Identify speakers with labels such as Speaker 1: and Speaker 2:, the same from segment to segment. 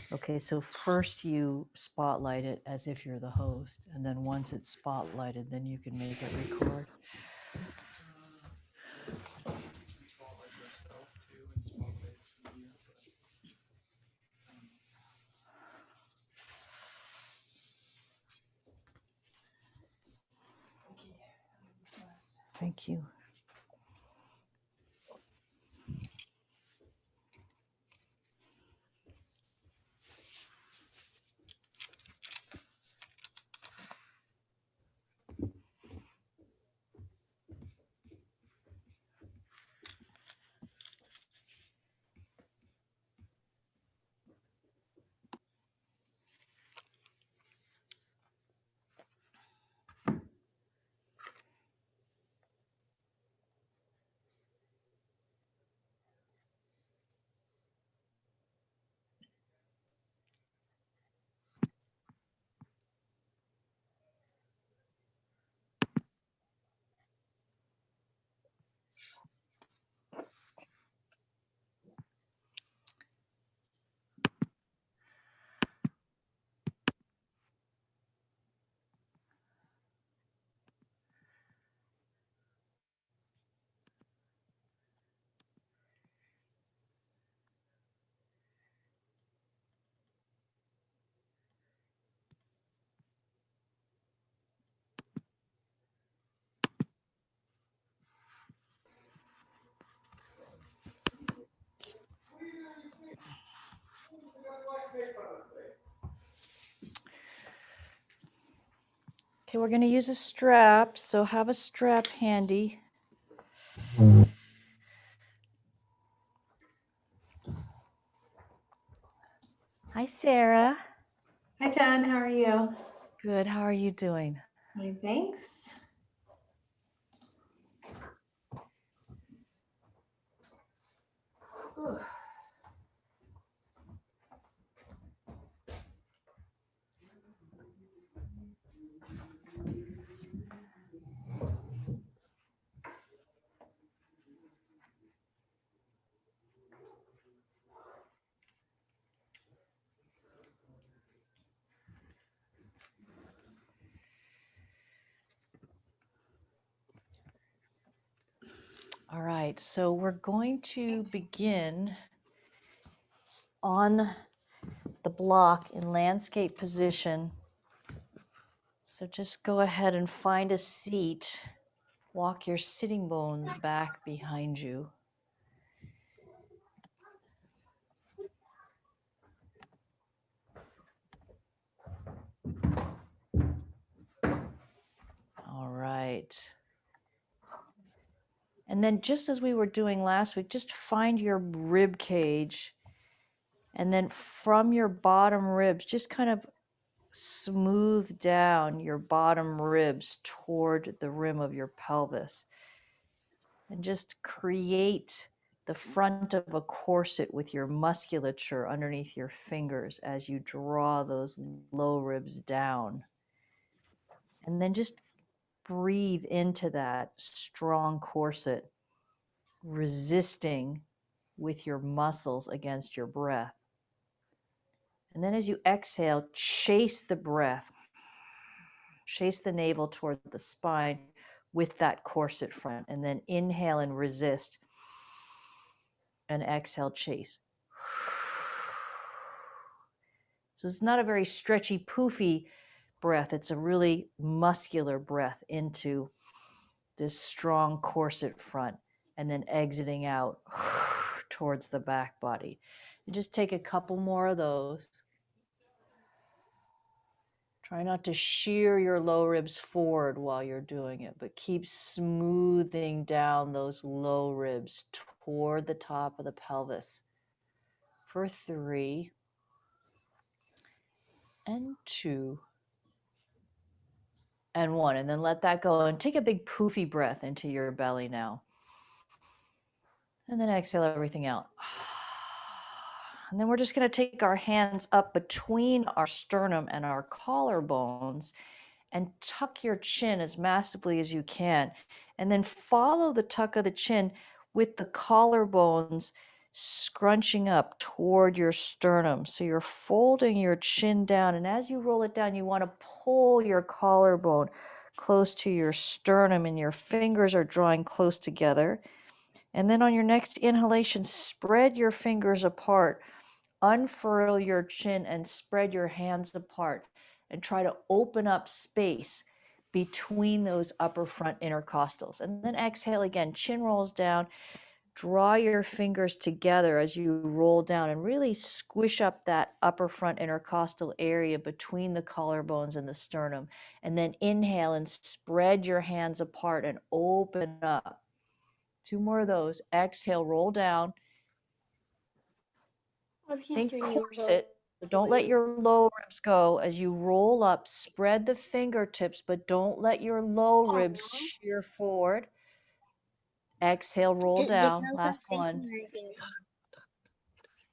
Speaker 1: Okay, so first you spotlight it as if you're the host, and then once it's spotlighted, then you can make it record. Thank you. Okay, we're going to use a strap, so have a strap handy. Hi, Sarah.
Speaker 2: Hi, Jen. How are you?
Speaker 1: Good. How are you doing?
Speaker 2: Fine, thanks.
Speaker 1: All right, so we're going to begin on the block in landscape position. So just go ahead and find a seat. Walk your sitting bones back behind you. All right. And then just as we were doing last week, just find your rib cage. And then from your bottom ribs, just kind of smooth down your bottom ribs toward the rim of your pelvis. And just create the front of a corset with your musculature underneath your fingers as you draw those low ribs down. And then just breathe into that strong corset, resisting with your muscles against your breath. And then as you exhale, chase the breath, chase the navel toward the spine with that corset front, and then inhale and resist, and exhale, chase. So it's not a very stretchy, poofy breath. It's a really muscular breath into this strong corset front, and then exiting out towards the back body. And just take a couple more of those. Try not to shear your low ribs forward while you're doing it, but keep smoothing down those low ribs toward the top of the pelvis. For 3 and 2 and 1. And then let that go and take a big poofy breath into your belly now. And then exhale everything out. And then we're just going to take our hands up between our sternum and our collarbones and tuck your chin as massively as you can. And then follow the tuck of the chin with the collarbones scrunching up toward your sternum. So you're folding your chin down, and as you roll it down, you want to pull your collarbone close to your sternum, and your fingers are drawing close together. And then on your next inhalation, spread your fingers apart, unfurl your chin, and spread your hands apart, and try to open up space between those upper front intercostals. And then exhale again, chin rolls down. Draw your fingers together as you roll down and really squish up that upper front intercostal area between the collarbones and the sternum. And then inhale and spread your hands apart and open up. 2 more of those. Exhale, roll down. Think corset, but don't let your low ribs go. As you roll up, spread the fingertips, but don't let your low ribs shear forward. Exhale, roll down. Last one.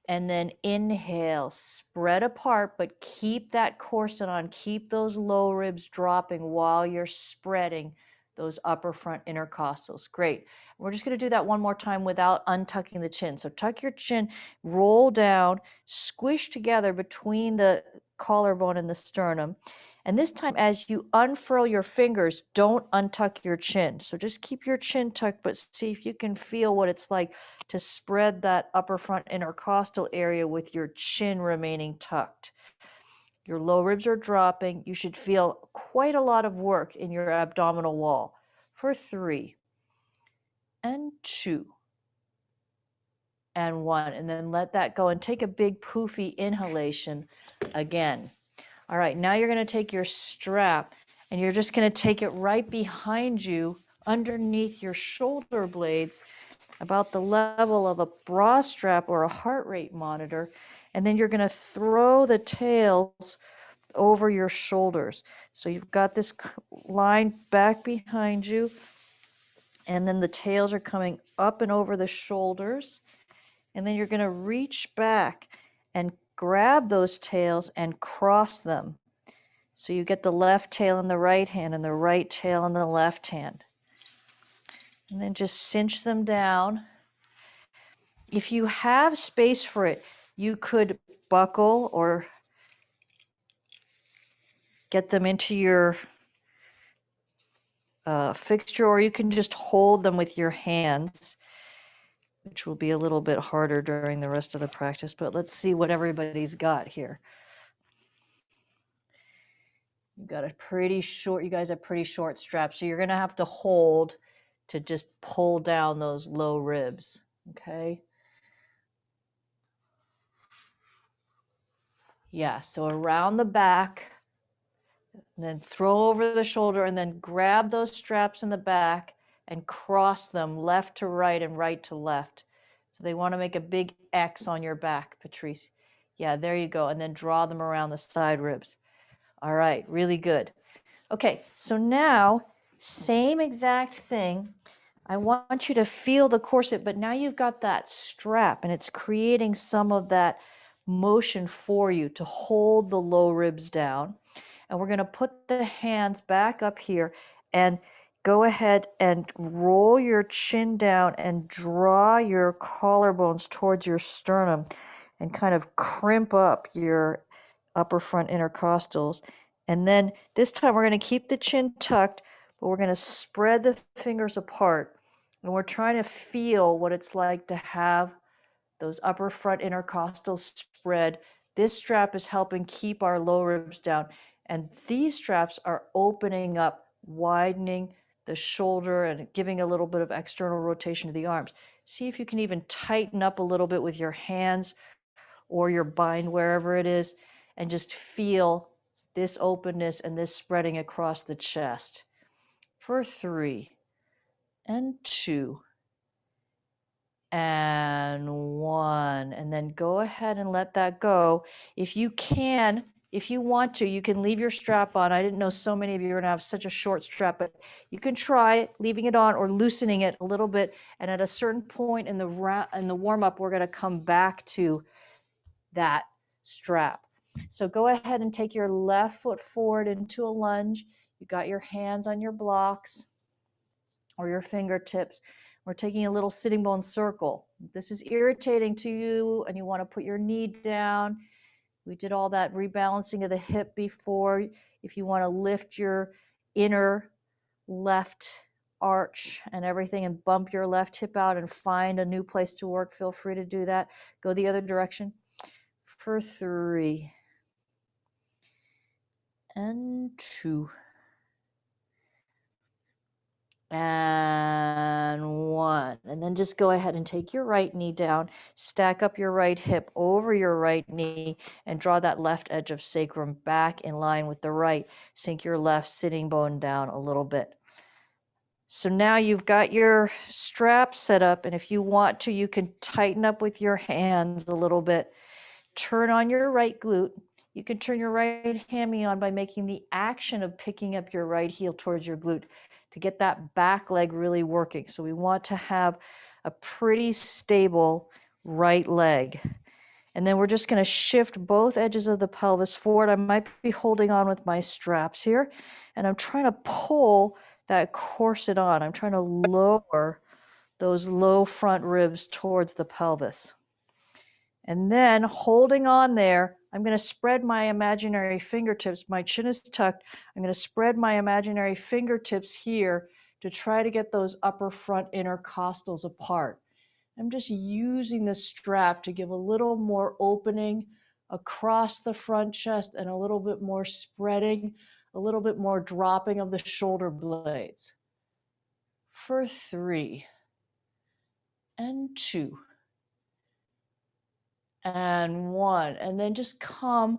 Speaker 1: And then inhale, spread apart, but keep that corset on. Keep those low ribs dropping while you're spreading those upper front intercostals. Great. We're just going to do that one more time without untucking the chin. So tuck your chin, roll down, squish together between the collarbone and the sternum. And this time, as you unfurl your fingers, don't untuck your chin. So just keep your chin tucked, but see if you can feel what it's like to spread that upper front intercostal area with your chin remaining tucked. Your low ribs are dropping. You should feel quite a lot of work in your abdominal wall. For 3, and 2, and 1. And then let that go and take a big poofy inhalation again. All right, now you're going to take your strap and you're just going to take it right behind you underneath your shoulder blades, about the level of a bra strap or a heart rate monitor. And then you're going to throw the tails over your shoulders. So you've got this line back behind you, and then the tails are coming up and over the shoulders. And then you're going to reach back and grab those tails and cross them. So you get the left tail in the right hand and the right tail in the left hand. And then just cinch them down. If you have space for it, you could buckle or get them into your fixture, or you can just hold them with your hands, which will be a little bit harder during the rest of the practice. But let's see what everybody's got here. You guys have pretty short straps, so you're going to have to hold to just pull down those low ribs, okay? Yeah, so around the back, and then throw over the shoulder, and then grab those straps in the back and cross them left to right and right to left. So they want to make a big X on your back, Patrice. Yeah, there you go. And then draw them around the side ribs. All right, really good. Okay, so now, same exact thing. I want you to feel the corset, but now you've got that strap, and it's creating some of that motion for you to hold the low ribs down. And we're going to put the hands back up here and go ahead and roll your chin down and draw your collarbones towards your sternum and kind of crimp up your upper front intercostals. And then this time we're going to keep the chin tucked, but we're going to spread the fingers apart. And we're trying to feel what it's like to have those upper front intercostals spread. This strap is helping keep our low ribs down. And these straps are opening up, widening the shoulder and giving a little bit of external rotation to the arms. See if you can even tighten up a little bit with your hands or your bind, wherever it is, and just feel this openness and this spreading across the chest. For 3, and 2, and 1, and then go ahead and let that go. If you want to, you can leave your strap on. I didn't know so many of you are gonna have such a short strap, but you can try leaving it on or loosening it a little bit. And at a certain point in the warm up, we're gonna come back to that strap. So go ahead and take your left foot forward into a lunge. You got your hands on your blocks or your fingertips. We're taking a little sitting bone circle, If this is irritating to you and you want to put your knee down, we did all that rebalancing of the hip before. If you want to lift your inner left arch and everything and bump your left hip out and find a new place to work, feel free to do that. Go the other direction for 3 and 2 and 1. And then just go ahead and take your right knee down, stack up your right hip over your right knee, and draw that left edge of sacrum back in line with the right. Sink your left sitting bone down a little bit. So now you've got your strap set up, and if you want to, you can tighten up with your hands a little bit. Turn on your right glute. You can turn your right hammy on by making the action of picking up your right heel towards your glute to get that back leg really working. So we want to have a pretty stable right leg. And then we're just going to shift both edges of the pelvis forward. I might be holding on with my straps here, and I'm trying to pull that corset on. I'm trying to lower those low front ribs towards the pelvis. And then holding on there, I'm going to spread my imaginary fingertips. My chin is tucked. I'm going to spread my imaginary fingertips here to try to get those upper front intercostals apart. I'm just using the strap to give a little more opening across the front chest and a little bit more spreading, a little bit more dropping of the shoulder blades. For 3 and 2 and 1. And then just come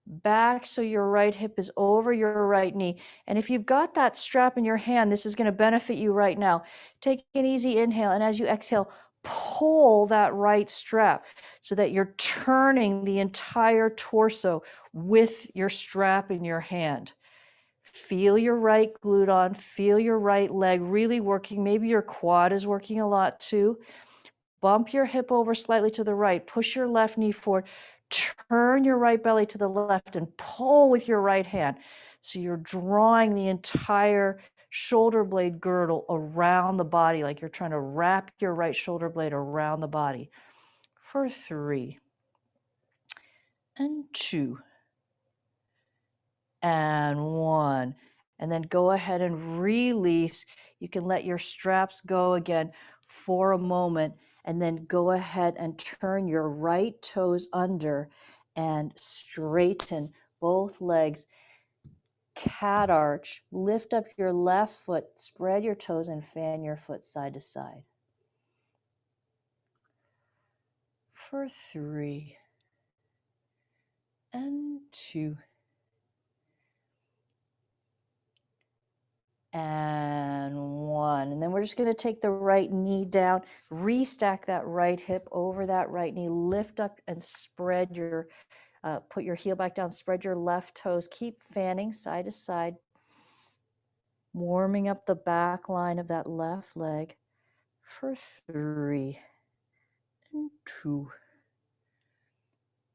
Speaker 1: back so your right hip is over your right knee. And if you've got that strap in your hand, this is going to benefit you right now. Take an easy inhale, and as you exhale, pull that right strap so that you're turning the entire torso with your strap in your hand. Feel your right glute on, feel your right leg really working. Maybe your quad is working a lot too. Bump your hip over slightly to the right, push your left knee forward, turn your right belly to the left and pull with your right hand. So you're drawing the entire shoulder blade girdle around the body, like you're trying to wrap your right shoulder blade around the body. For 3 and 2 and 1. And then go ahead and release. You can let your straps go again for a moment, and then go ahead and turn your right toes under and straighten both legs. Cat arch, lift up your left foot, spread your toes, and fan your foot side to side. For 3 and 2 and 1. And then we're just going to take the right knee down, restack that right hip over that right knee, lift up and spread your, put your heel back down, spread your left toes, keep fanning side to side, warming up the back line of that left leg. For 3 and 2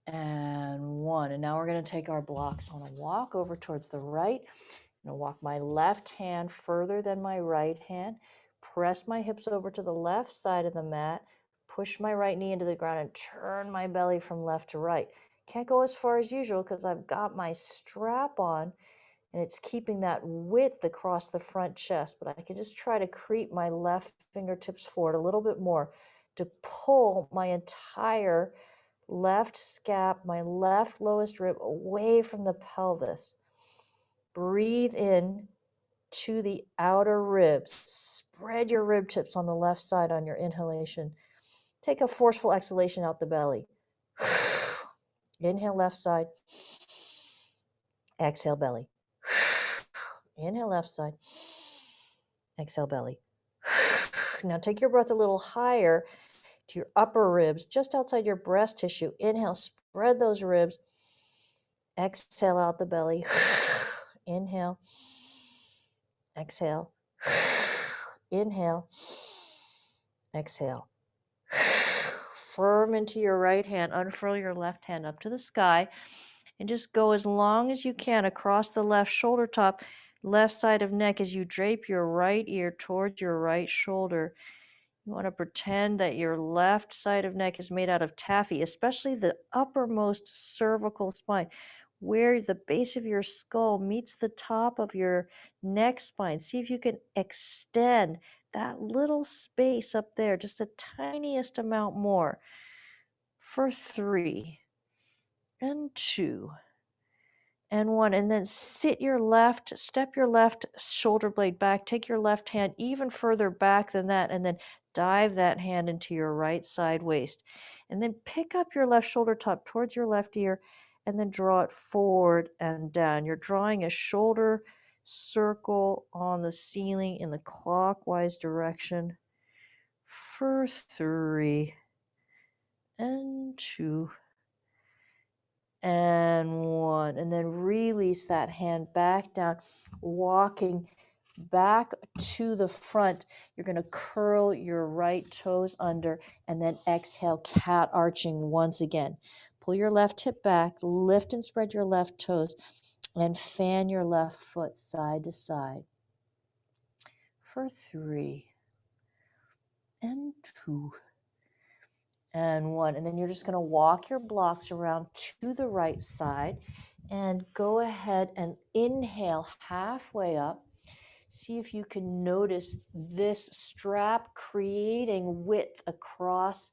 Speaker 1: and 1. And now we're going to take our blocks on a walk over towards the right. I'm going to walk my left hand further than my right hand, press my hips over to the left side of the mat, push my right knee into the ground, and turn my belly from left to right. Can't go as far as usual because I've got my strap on and it's keeping that width across the front chest, but I can just try to creep my left fingertips forward a little bit more to pull my entire left scap, my left lowest rib away from the pelvis. Breathe in to the outer ribs. Spread your rib tips on the left side on your inhalation. Take a forceful exhalation out the belly. Inhale left side. Exhale belly. Inhale left side. Exhale belly. Now take your breath a little higher to your upper ribs, just outside your breast tissue. Inhale, spread those ribs. Exhale out the belly. Inhale. Exhale. Inhale. Exhale. Firm into your right hand. Unfurl your left hand up to the sky. And just go as long as you can across the left shoulder top, left side of neck as you drape your right ear towards your right shoulder. You want to pretend that your left side of neck is made out of taffy, especially the uppermost cervical spine, where the base of your skull meets the top of your neck spine. See if you can extend that little space up there, just the tiniest amount more. For 3 and 2 and 1. And then step your left shoulder blade back, take your left hand even further back than that, and then dive that hand into your right side waist. And then pick up your left shoulder top towards your left ear and then draw it forward and down. You're drawing a shoulder circle on the ceiling in the clockwise direction for 3 and 2 and 1. And then release that hand back down, walking back to the front. You're going to curl your right toes under and then exhale, cat arching once again. Pull your left hip back, lift and spread your left toes, and fan your left foot side to side for 3 and 2 and 1. And then you're just going to walk your blocks around to the right side and go ahead and inhale halfway up. See if you can notice this strap creating width across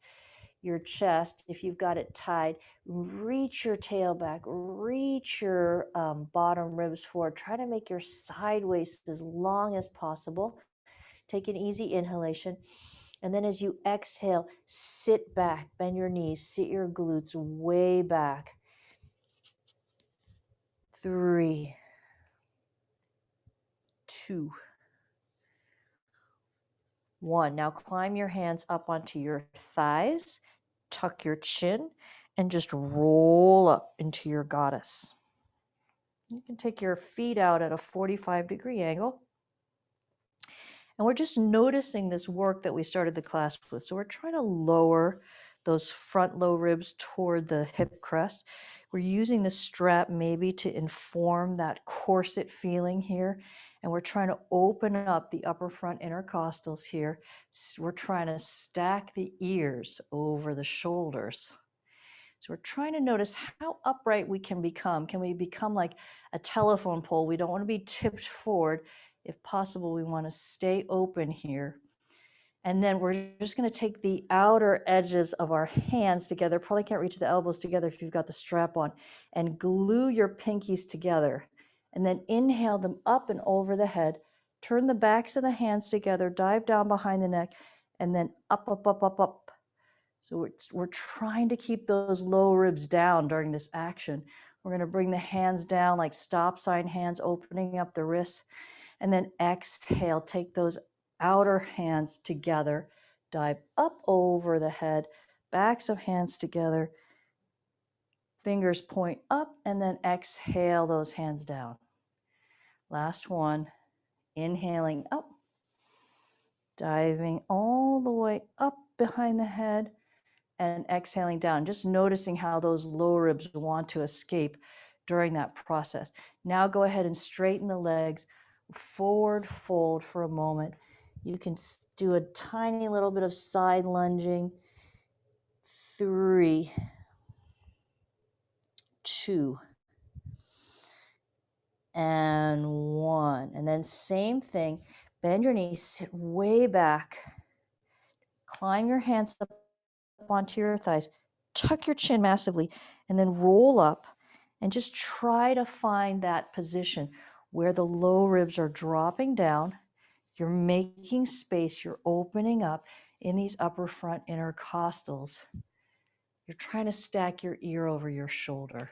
Speaker 1: your chest. If you've got it tied, reach your tail back, reach your bottom ribs forward. Try to make your side waist as long as possible. Take an easy inhalation. And then as you exhale, sit back, bend your knees, sit your glutes way back. 3, 2, 1. Now climb your hands up onto your thighs, tuck your chin, and just roll up into your goddess. You can take your feet out at a 45-degree angle. And we're just noticing this work that we started the class with. So we're trying to lower those front low ribs toward the hip crest. We're using the strap maybe to inform that corset feeling here. And we're trying to open up the upper front intercostals here. We're trying to stack the ears over the shoulders. So we're trying to notice how upright we can become. Can we become like a telephone pole? We don't want to be tipped forward. If possible, we want to stay open here. And then we're just going to take the outer edges of our hands together. Probably can't reach the elbows together if you've got the strap on. And glue your pinkies together. And then inhale them up and over the head. Turn the backs of the hands together. Dive down behind the neck. And then up, up, up, up, up. So we're trying to keep those low ribs down during this action. We're going to bring the hands down like stop sign hands, opening up the wrists. And then exhale, take those outer hands together, dive up over the head, backs of hands together, fingers point up, and then exhale those hands down. Last one, inhaling up, diving all the way up behind the head, and exhaling down, just noticing how those low ribs want to escape during that process. Now go ahead and straighten the legs, forward fold for a moment. You can do a tiny little bit of side lunging. 3, 2, and 1. And then same thing, bend your knees, sit way back, climb your hands up onto your thighs, tuck your chin massively, and then roll up and just try to find that position where the low ribs are dropping down. You're making space, you're opening up in these upper front intercostals. You're trying to stack your ear over your shoulder,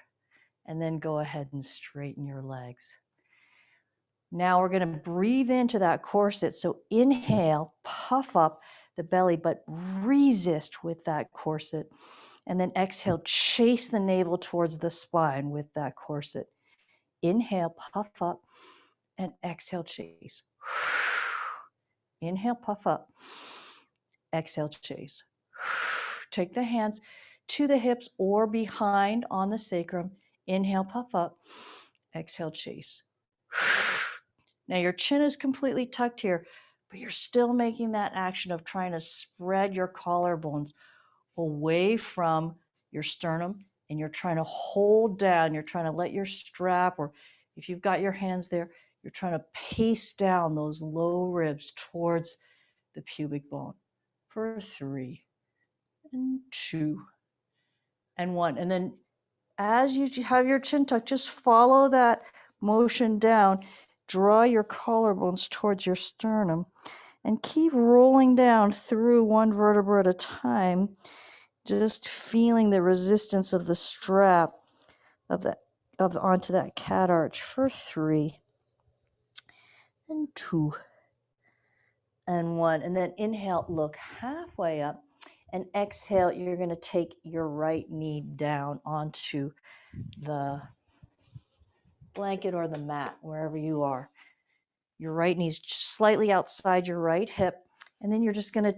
Speaker 1: and then go ahead and straighten your legs. Now we're going to breathe into that corset. So inhale, puff up the belly, but resist with that corset. And then exhale, chase the navel towards the spine with that corset. Inhale, puff up, and exhale, chase. Inhale, puff up, exhale, chase. Take the hands to the hips or behind on the sacrum. Inhale, puff up, exhale, chase. Now your chin is completely tucked here, but you're still making that action of trying to spread your collarbones away from your sternum, and you're trying to hold down, you're trying to let your strap, or if you've got your hands there, you're trying to pace down those low ribs towards the pubic bone for 3 and 2 and 1. And then as you have your chin tucked, just follow that motion down. Draw your collarbones towards your sternum and keep rolling down through one vertebra at a time, just feeling the resistance of the strap onto that cat arch for 3 and 2 and 1. And then inhale, look halfway up, and exhale, you're going to take your right knee down onto the blanket or the mat, wherever you are. Your right knee's slightly outside your right hip, and then you're just going to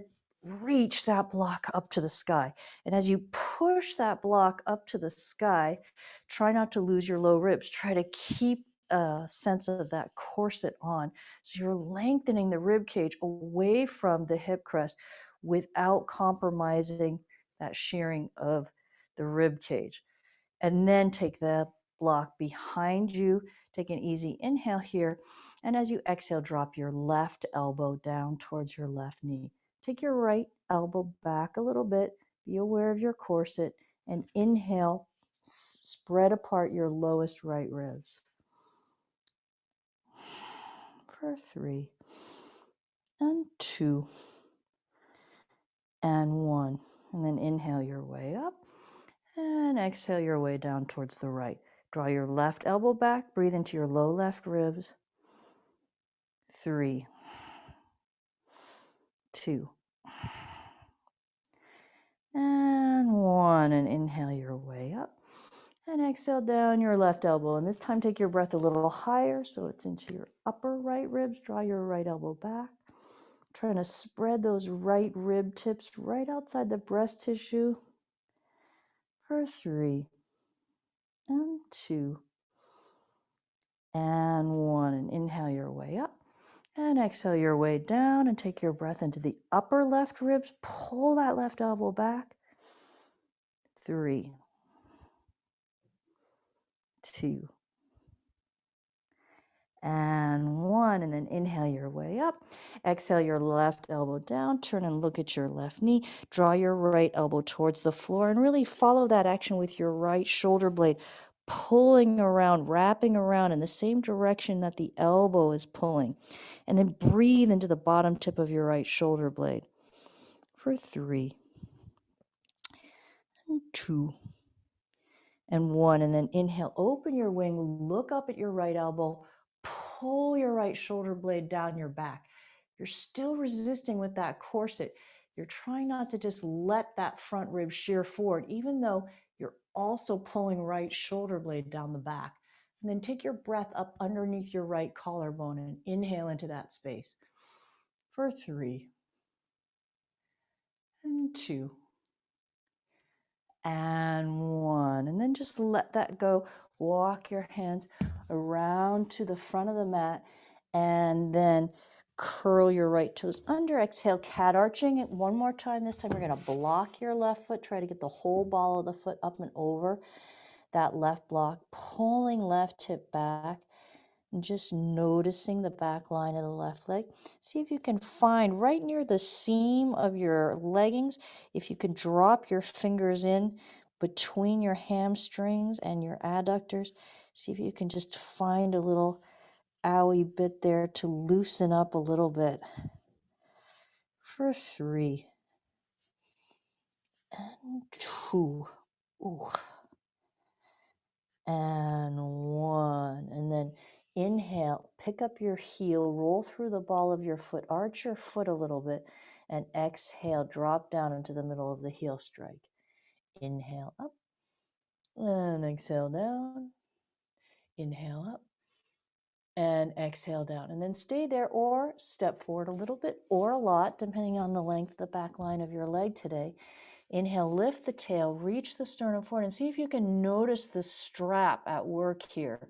Speaker 1: reach that block up to the sky. And as you push that block up to the sky, try not to lose your low ribs. Try to keep a sense of that corset on. So you're lengthening the rib cage away from the hip crest without compromising that shearing of the rib cage. And then take the block behind you. Take an easy inhale here. And as you exhale, drop your left elbow down towards your left knee. Take your right elbow back a little bit. Be aware of your corset. And inhale, spread apart your lowest right ribs. For 3 and 2 and 1. And then inhale your way up. And exhale your way down towards the right. Draw your left elbow back. Breathe into your low left ribs. 3, 2, and 1. And inhale your way up. And exhale down your left elbow. And this time take your breath a little higher so it's into your upper right ribs. Draw your right elbow back. Trying to spread those right rib tips right outside the breast tissue. For 3 and 2 and 1. And inhale your way up. And exhale your way down and take your breath into the upper left ribs. Pull that left elbow back. 3, 2, and 1. And then inhale your way up. Exhale your left elbow down. Turn and look at your left knee. Draw your right elbow towards the floor and really follow that action with your right shoulder blade, pulling around, wrapping around in the same direction that the elbow is pulling. And then breathe into the bottom tip of your right shoulder blade for 3 and 2 and 1. And then inhale, open your wing, look up at your right elbow, pull your right shoulder blade down your back. You're still resisting with that corset. You're trying not to just let that front rib shear forward, even though you're also pulling right shoulder blade down the back. And then take your breath up underneath your right collarbone and inhale into that space for 3 and 2 and 1. And then just let that go. Walk your hands around to the front of the mat and then curl your right toes under. Exhale, cat arching it one more time. This time we're going to block your left foot. Try to get the whole ball of the foot up and over that left block, pulling left hip back. And just noticing the back line of the left leg. See if you can find right near the seam of your leggings, if you can drop your fingers in between your hamstrings and your adductors. See if you can just find a little owie bit there to loosen up a little bit. For 3 and 2. Ooh. And 1. And then inhale, pick up your heel, roll through the ball of your foot, arch your foot a little bit, and exhale, drop down into the middle of the heel strike. Inhale up, and exhale down. Inhale up, and exhale down. And then stay there or step forward a little bit or a lot, depending on the length of the back line of your leg today. Inhale, lift the tail, reach the sternum forward, and see if you can notice the strap at work here.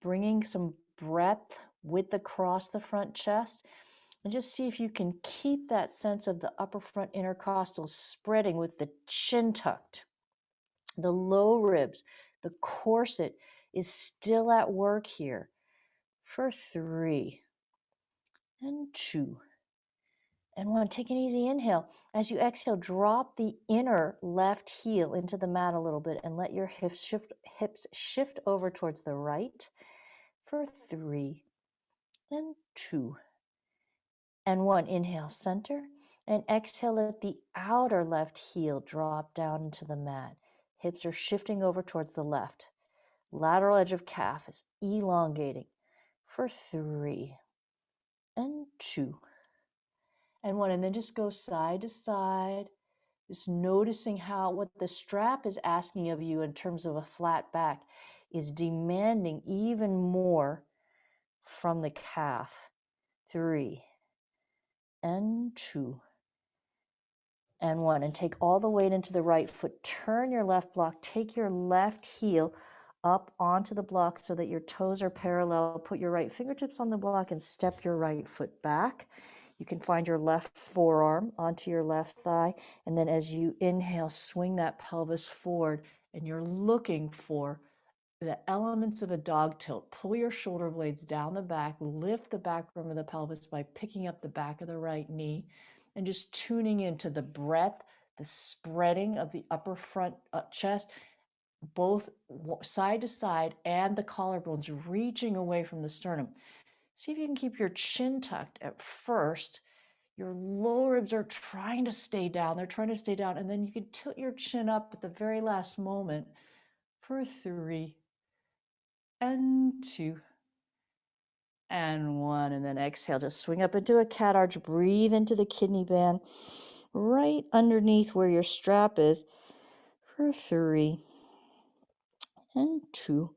Speaker 1: Bringing some breadth width across the front chest. And just see if you can keep that sense of the upper front intercostals spreading with the chin tucked. The low ribs, the corset is still at work here for 3 and 2 and 1. Take an easy inhale. As you exhale, drop the inner left heel into the mat a little bit and let your hips shift over towards the right for 3 and 2 and 1. Inhale, center, and exhale, let the outer left heel drop down into the mat. Hips are shifting over towards the left. Lateral edge of calf is elongating for 3 and 2 and 1. And then just go side to side, just noticing how what the strap is asking of you in terms of a flat back is demanding even more from the calf. 3 and 2 and 1. And take all the weight into the right foot. Turn your left block. Take your left heel up onto the block so that your toes are parallel. Put your right fingertips on the block and step your right foot back. You can find your left forearm onto your left thigh. And then as you inhale, swing that pelvis forward. And you're looking for the elements of a dog tilt. Pull your shoulder blades down the back. Lift the back rim of the pelvis by picking up the back of the right knee. And just tuning into the breadth, the spreading of the upper front chest, both side to side, and the collarbones reaching away from the sternum. See if you can keep your chin tucked at first. Your lower ribs are trying to stay down. They're trying to stay down. And then you can tilt your chin up at the very last moment for 3 and 2 and 1. And then exhale, just swing up into a cat arch. Breathe into the kidney band right underneath where your strap is for 3 and 2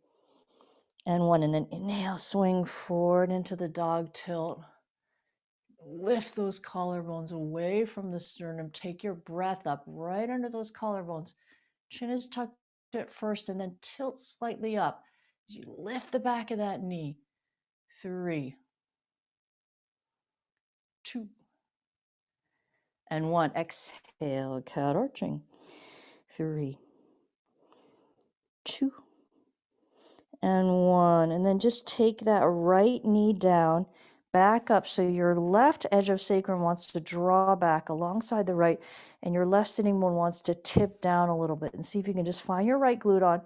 Speaker 1: and 1. And then inhale, swing forward into the dog tilt. Lift those collarbones away from the sternum. Take your breath up right under those collarbones. Chin is tucked at first and then tilt slightly up as you lift the back of that knee. 3, 2 and 1. Exhale, cat arching. 3, 2 and 1. And then just take that right knee down, back up so your left edge of sacrum wants to draw back alongside the right, and your left sitting bone wants to tip down a little bit. And see if you can just find your right glute on.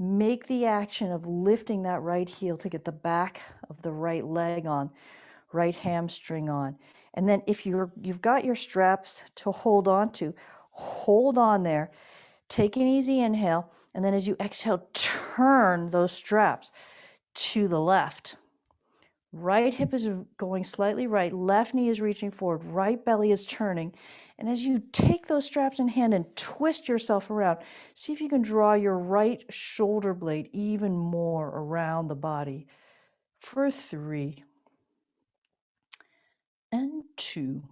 Speaker 1: Make the action of lifting that right heel to get the back of the right leg on, right hamstring on. And then if you've got your straps to hold on to, hold on there. Take an easy inhale, and then as you exhale, turn those straps to the left. Right hip is going slightly right, left knee is reaching forward, right belly is turning. And as you take those straps in hand and twist yourself around, see if you can draw your right shoulder blade even more around the body for 3 and 2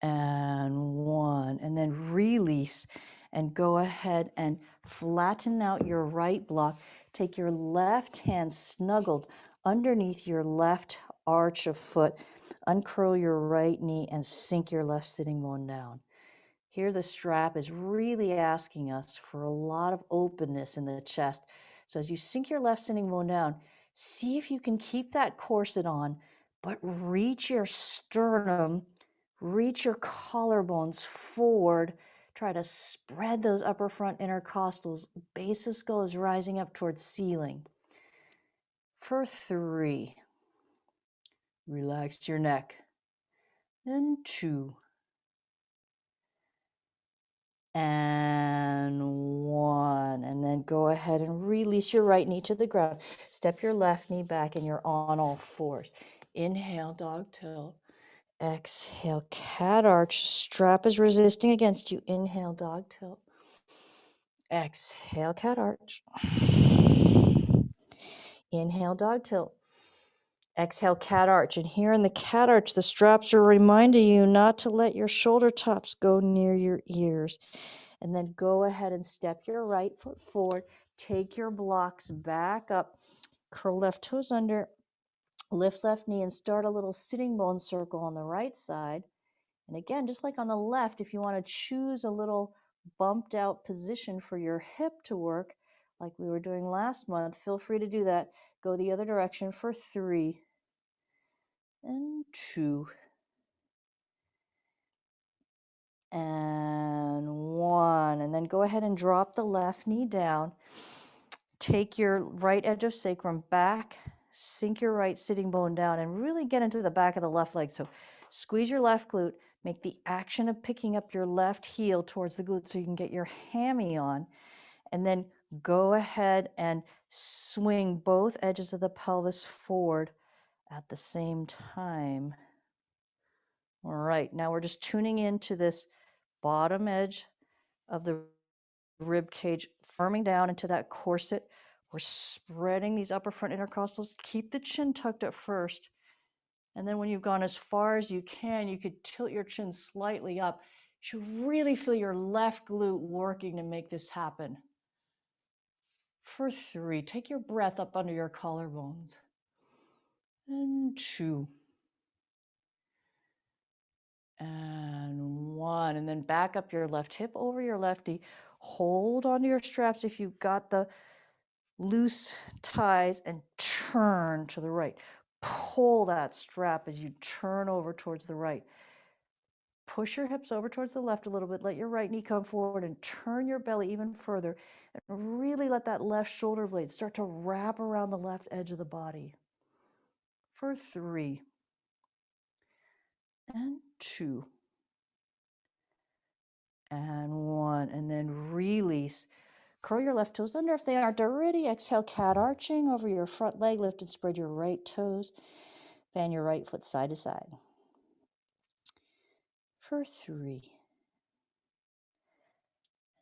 Speaker 1: and 1. And then release and go ahead and flatten out your right block. Take your left hand snuggled underneath your left arch of foot. Uncurl your right knee and sink your left sitting bone down. Here the strap is really asking us for a lot of openness in the chest. So as you sink your left sitting bone down, see if you can keep that corset on, but reach your sternum, reach your collarbones forward. Try to spread those upper front intercostals. Base of skull is rising up towards ceiling. For 3, relax your neck. And 2, and 1. And then go ahead and release your right knee to the ground. Step your left knee back and you're on all fours. Inhale, dog tilt. Exhale, cat arch. Strap is resisting against you. Inhale, dog tilt. Exhale, cat arch. Inhale, dog tilt. Exhale, cat arch. And here in the cat arch, the straps are reminding you not to let your shoulder tops go near your ears. And then go ahead and step your right foot forward. Take your blocks back up. Curl left toes under. Lift left knee and start a little sitting bone circle on the right side. And again, just like on the left, if you want to choose a little bumped out position for your hip to work, like we were doing last month, feel free to do that. Go the other direction for 3 and 2 and 1. And then go ahead and drop the left knee down. Take your right edge of sacrum back, sink your right sitting bone down, and really get into the back of the left leg. So squeeze your left glute, make the action of picking up your left heel towards the glute so you can get your hammy on, and then go ahead and swing both edges of the pelvis forward at the same time. All right, now we're just tuning into this bottom edge of the rib cage, firming down into that corset. We're spreading these upper front intercostals. Keep the chin tucked at first. And then when you've gone as far as you can, you could tilt your chin slightly up. You should really feel your left glute working to make this happen. For 3, take your breath up under your collarbones. And 2. And 1. And then back up your left hip over your left knee. Hold onto your straps if you've got the loose ties and turn to the right. Pull that strap as you turn over towards the right. Push your hips over towards the left a little bit. Let your right knee come forward and turn your belly even further. And really let that left shoulder blade start to wrap around the left edge of the body. For 3 and 2 and 1. And then release. Curl your left toes under if they aren't already. Exhale, cat arching over your front leg. Lift and spread your right toes. Fan your right foot side to side. For 3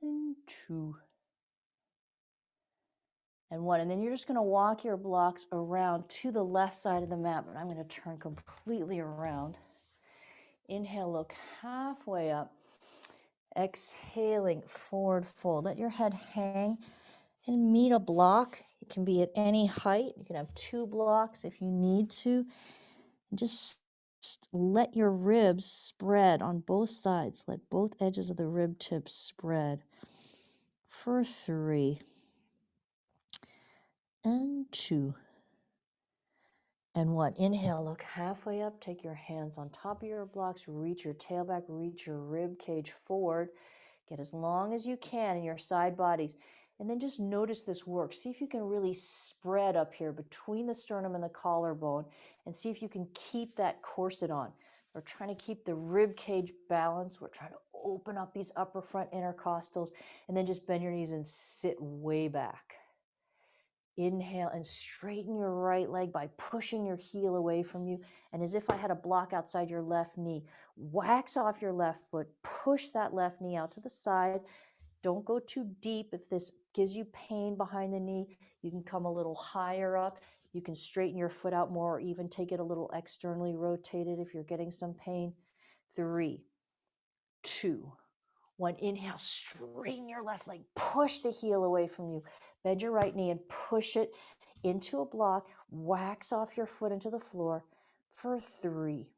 Speaker 1: and 2 and 1. And then you're just going to walk your blocks around to the left side of the mat. But I'm going to turn completely around. Inhale, look halfway up. Exhaling, forward fold. Let your head hang and meet a block. It can be at any height. You can have 2 blocks if you need to. And just let your ribs spread on both sides. Let both edges of the rib tips spread. For 3 and 2 and 1. Inhale, look halfway up. Take your hands on top of your blocks. Reach your tail back. Reach your rib cage forward. Get as long as you can in your side bodies. And then just notice this work. See if you can really spread up here between the sternum and the collarbone, and see if you can keep that corset on. We're trying to keep the rib cage balanced. We're trying to open up these upper front intercostals, and then just bend your knees and sit way back. Inhale and straighten your right leg by pushing your heel away from you. And as if I had a block outside your left knee, wax off your left foot, push that left knee out to the side. Don't go too deep. If this gives you pain behind the knee, you can come a little higher up. You can straighten your foot out more, or even take it a little externally rotated if you're getting some pain. 3, 2, 1. Inhale, straighten your left leg. Push the heel away from you. Bend your right knee and push it into a block. Wax off your foot into the floor for 3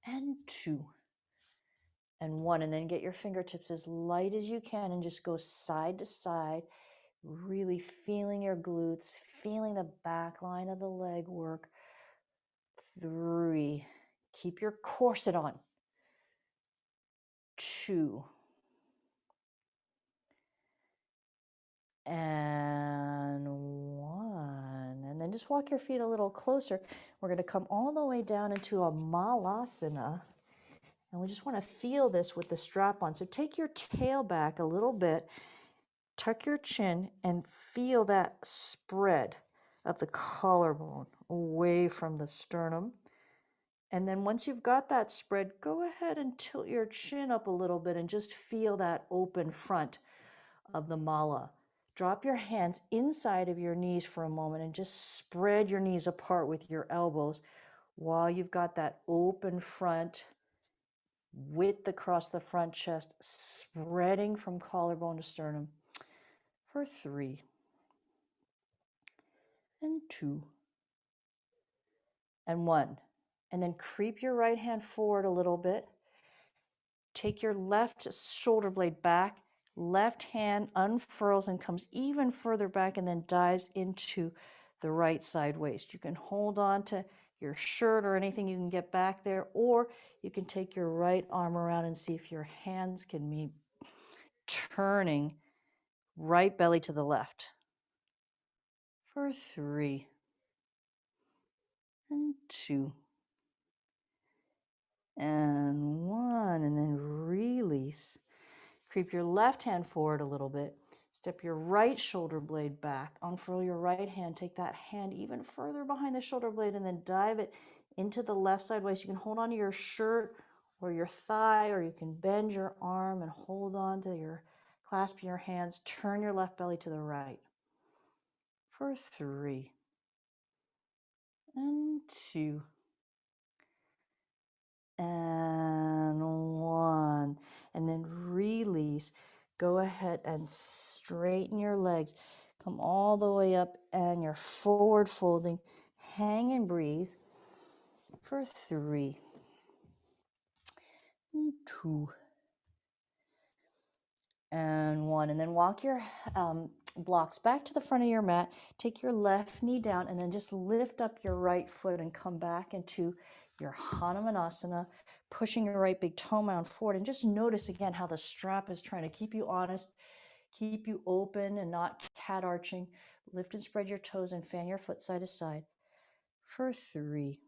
Speaker 1: and 2 and 1. And then get your fingertips as light as you can and just go side to side, really feeling your glutes, feeling the back line of the leg work. 3. Keep your corset on. 2 and 1. And then just walk your feet a little closer. We're going to come all the way down into a Malasana. And we just want to feel this with the strap on. So take your tail back a little bit, tuck your chin, and feel that spread of the collarbone away from the sternum. And then once you've got that spread, go ahead and tilt your chin up a little bit and just feel that open front of the mala. Drop your hands inside of your knees for a moment and just spread your knees apart with your elbows while you've got that open front, width across the front chest, spreading from collarbone to sternum for 3 and 2 and 1. And then creep your right hand forward a little bit. Take your left shoulder blade back. Left hand unfurls and comes even further back and then dives into the right side waist. You can hold on to your shirt or anything you can get back there, or you can take your right arm around and see if your hands can meet, turning right belly to the left. For 3 and 2 and 1, and then release. Creep your left hand forward a little bit. Step your right shoulder blade back. Unfurl your right hand. Take that hand even further behind the shoulder blade and then dive it into the left side waist. You can hold on to your shirt or your thigh, or you can bend your arm and hold on to your clasp your hands. Turn your left belly to the right. For 3 and 2 and 1, and then release. Go ahead and straighten your legs. Come all the way up and you're forward folding. Hang and breathe for 3 and 2 and 1, and then walk your blocks back to the front of your mat. Take your left knee down and then just lift up your right foot and come back into your Hanumanasana, pushing your right big toe mound forward. And just notice again how the strap is trying to keep you honest, keep you open and not cat arching. Lift and spread your toes and fan your foot side to side for 3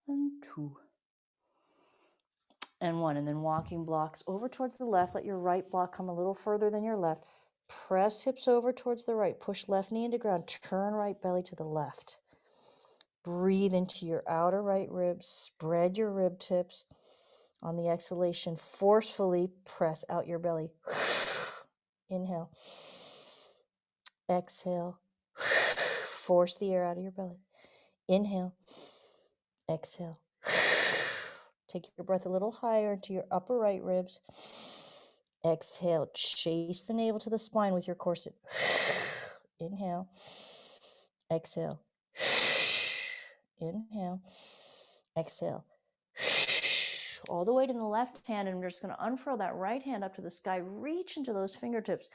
Speaker 1: and 2 and 1, and then walking blocks over towards the left. Let your right block come a little further than your left. Press hips over towards the right. Push left knee into ground. Turn right belly to the left. Breathe into your outer right ribs. Spread your rib tips. On the exhalation, forcefully press out your belly. Inhale. Exhale. Force the air out of your belly. Inhale. Exhale. Take your breath a little higher into your upper right ribs. Exhale. Chase the navel to the spine with your corset. Inhale. Exhale. Inhale. Exhale. All the weight in the left hand, and we're just going to unfurl that right hand up to the sky. Reach into those fingertips.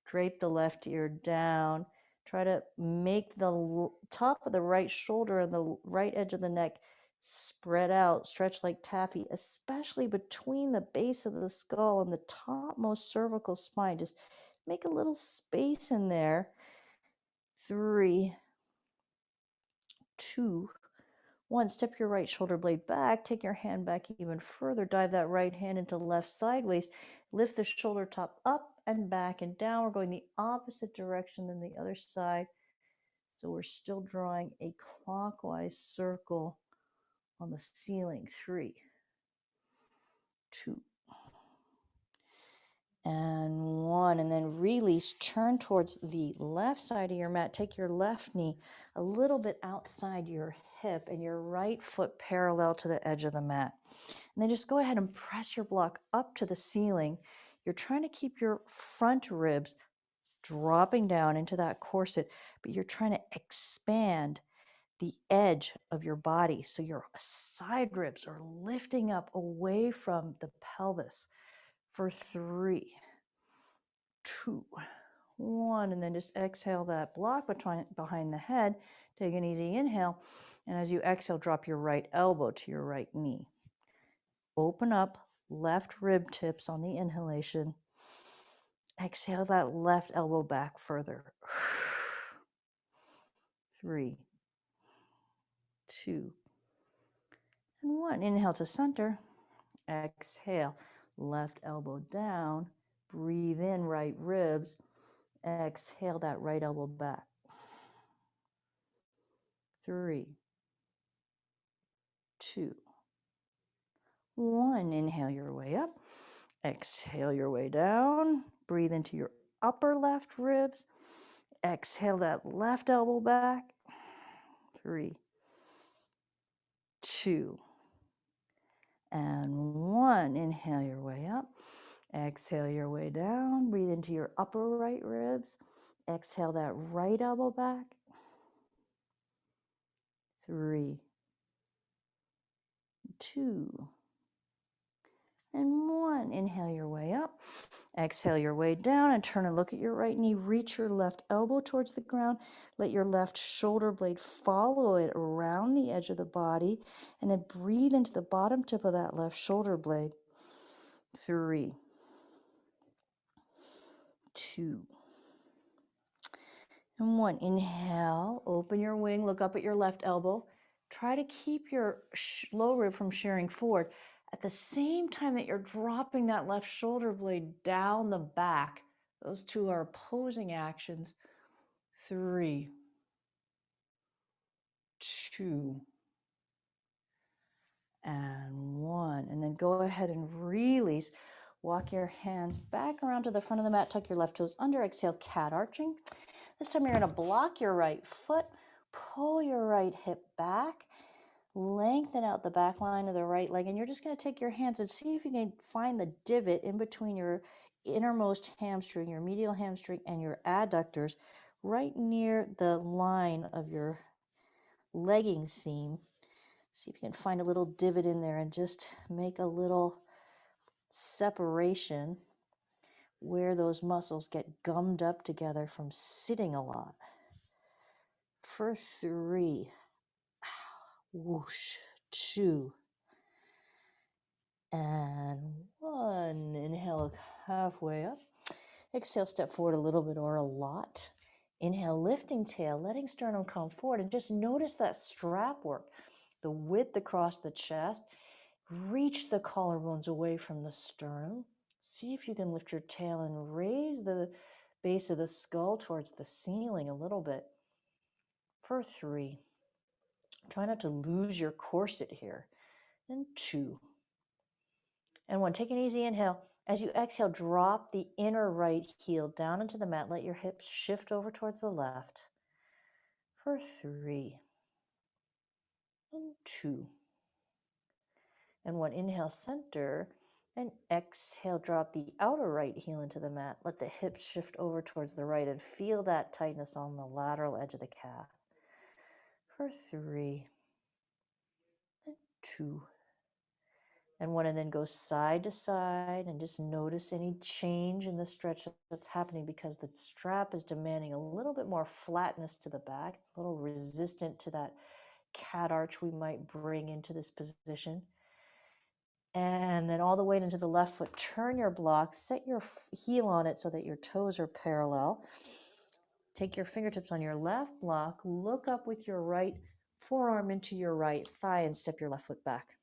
Speaker 1: Drape the left ear down. Try to make the top of the right shoulder and the right edge of the neck spread out, stretch like taffy, especially between the base of the skull and the topmost cervical spine. Just make a little space in there. 3, 2, 1. Step your right shoulder blade back. Take your hand back even further. Dive that right hand into left sideways. Lift the shoulder top up and back and down. We're going the opposite direction than the other side. So we're still drawing a clockwise circle on the ceiling. 3, 2, and 1. And then release. Turn towards the left side of your mat. Take your left knee a little bit outside your hip and your right foot parallel to the edge of the mat. And then just go ahead and press your block up to the ceiling. You're trying to keep your front ribs dropping down into that corset, but you're trying to expand the edge of your body so your side ribs are lifting up away from the pelvis for 3, 2, 1, and then just exhale that block behind the head. Take an easy inhale, and as you exhale, drop your right elbow to your right knee. Open up left rib tips on the inhalation. Exhale that left elbow back further. 3, 2, and 1. Inhale to center. Exhale, left elbow down. Breathe in, right ribs. Exhale that right elbow back. 3, 2, 1. Inhale your way up. Exhale your way down. Breathe into your upper left ribs. Exhale that left elbow back. 3, 2, and 1. Inhale your way up. Exhale your way down. Breathe into your upper right ribs. Exhale that right elbow back. 3, 2, and 1. Inhale your way up. Exhale your way down and turn and look at your right knee. Reach your left elbow towards the ground. Let your left shoulder blade follow it around the edge of the body. And then breathe into the bottom tip of that left shoulder blade. 3, 2, and 1. Inhale, open your wing, look up at your left elbow. Try to keep your low rib from shearing forward at the same time that you're dropping that left shoulder blade down the back. Those two are opposing actions. 3, 2, and 1. And then go ahead and release. Walk your hands back around to the front of the mat. Tuck your left toes under. Exhale, cat arching. This time you're going to block your right foot. Pull your right hip back. Lengthen out the back line of the right leg. And you're just going to take your hands and see if you can find the divot in between your innermost hamstring, your medial hamstring, and your adductors, right near the line of your legging seam. See if you can find a little divot in there and just make a little separation where those muscles get gummed up together from sitting a lot. For 3, whoosh, 2, and 1. Inhale, halfway up. Exhale, step forward a little bit or a lot. Inhale, lifting tail, letting sternum come forward, and just notice that strap work, the width across the chest. Reach the collarbones away from the sternum. See if you can lift your tail and raise the base of the skull towards the ceiling a little bit. For 3, try not to lose your corset here. And 2, and 1. Take an easy inhale. As you exhale, drop the inner right heel down into the mat. Let your hips shift over towards the left. For 3, and 2, and 1. Inhale, center, and exhale, drop the outer right heel into the mat. Let the hips shift over towards the right and feel that tightness on the lateral edge of the calf. For 3, and 2, and 1. And then go side to side and just notice any change in the stretch that's happening because the strap is demanding a little bit more flatness to the back. It's a little resistant to that cat arch we might bring into this position. And then all the way into the left foot, turn your block, set your heel on it so that your toes are parallel. Take your fingertips on your left block, look up with your right forearm into your right thigh and step your left foot back.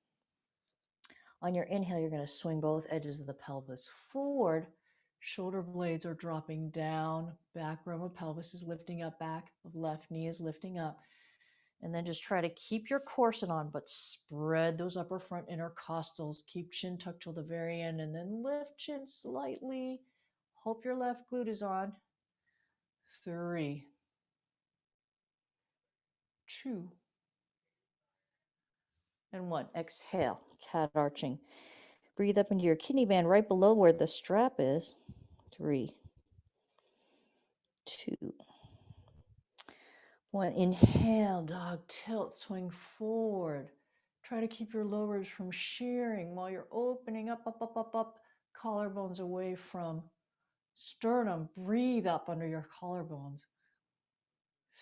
Speaker 1: On your inhale, you're going to swing both edges of the pelvis forward. Shoulder blades are dropping down. Back rim of pelvis is lifting up. Back of left knee is lifting up. And then just try to keep your corset on, but spread those upper front intercostals. Keep chin tucked till the very end, and then lift chin slightly. Hope your left glute is on. 3, 2, and 1. Exhale, cat arching. Breathe up into your kidney band right below where the strap is. 3, 2, 1. Inhale, dog tilt, swing forward. Try to keep your low ribs from shearing while you're opening up, up, up, up, up. Collarbones away from sternum. Breathe up under your collarbones.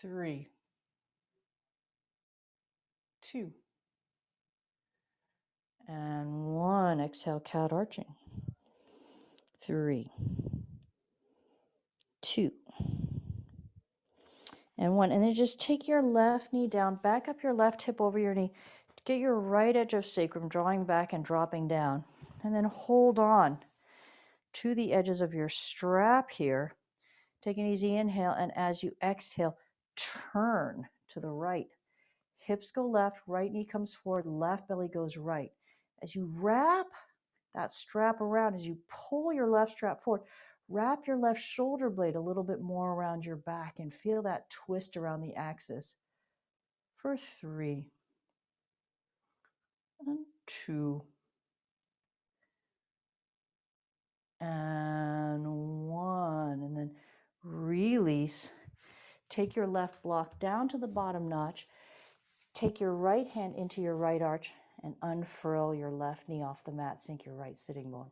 Speaker 1: 3, 2, and 1. Exhale, cat arching. 3, 2, and 1. And then just take your left knee down, back up your left hip over your knee. Get your right edge of sacrum drawing back and dropping down. And then hold on to the edges of your strap here. Take an easy inhale, and as you exhale, turn to the right. Hips go left, right knee comes forward, left belly goes right. As you wrap that strap around, as you pull your left strap forward, wrap your left shoulder blade a little bit more around your back and feel that twist around the axis. For 3, and 2, and 1. And then release. Take your left block down to the bottom notch. Take your right hand into your right arch and unfurl your left knee off the mat. Sink your right sitting bone.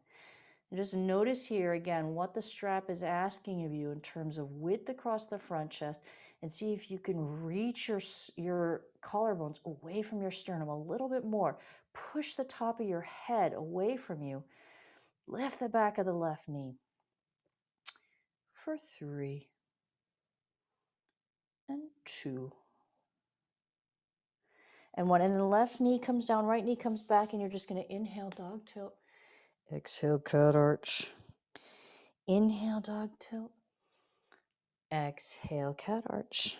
Speaker 1: And just notice here again what the strap is asking of you in terms of width across the front chest, and see if you can reach your collarbones away from your sternum a little bit more. Push the top of your head away from you. Lift the back of the left knee for 3 and 2 and 1. And then the left knee comes down, right knee comes back, and you're just going to inhale, dog tilt. Exhale, cat arch. Inhale, dog tilt. Exhale, cat arch.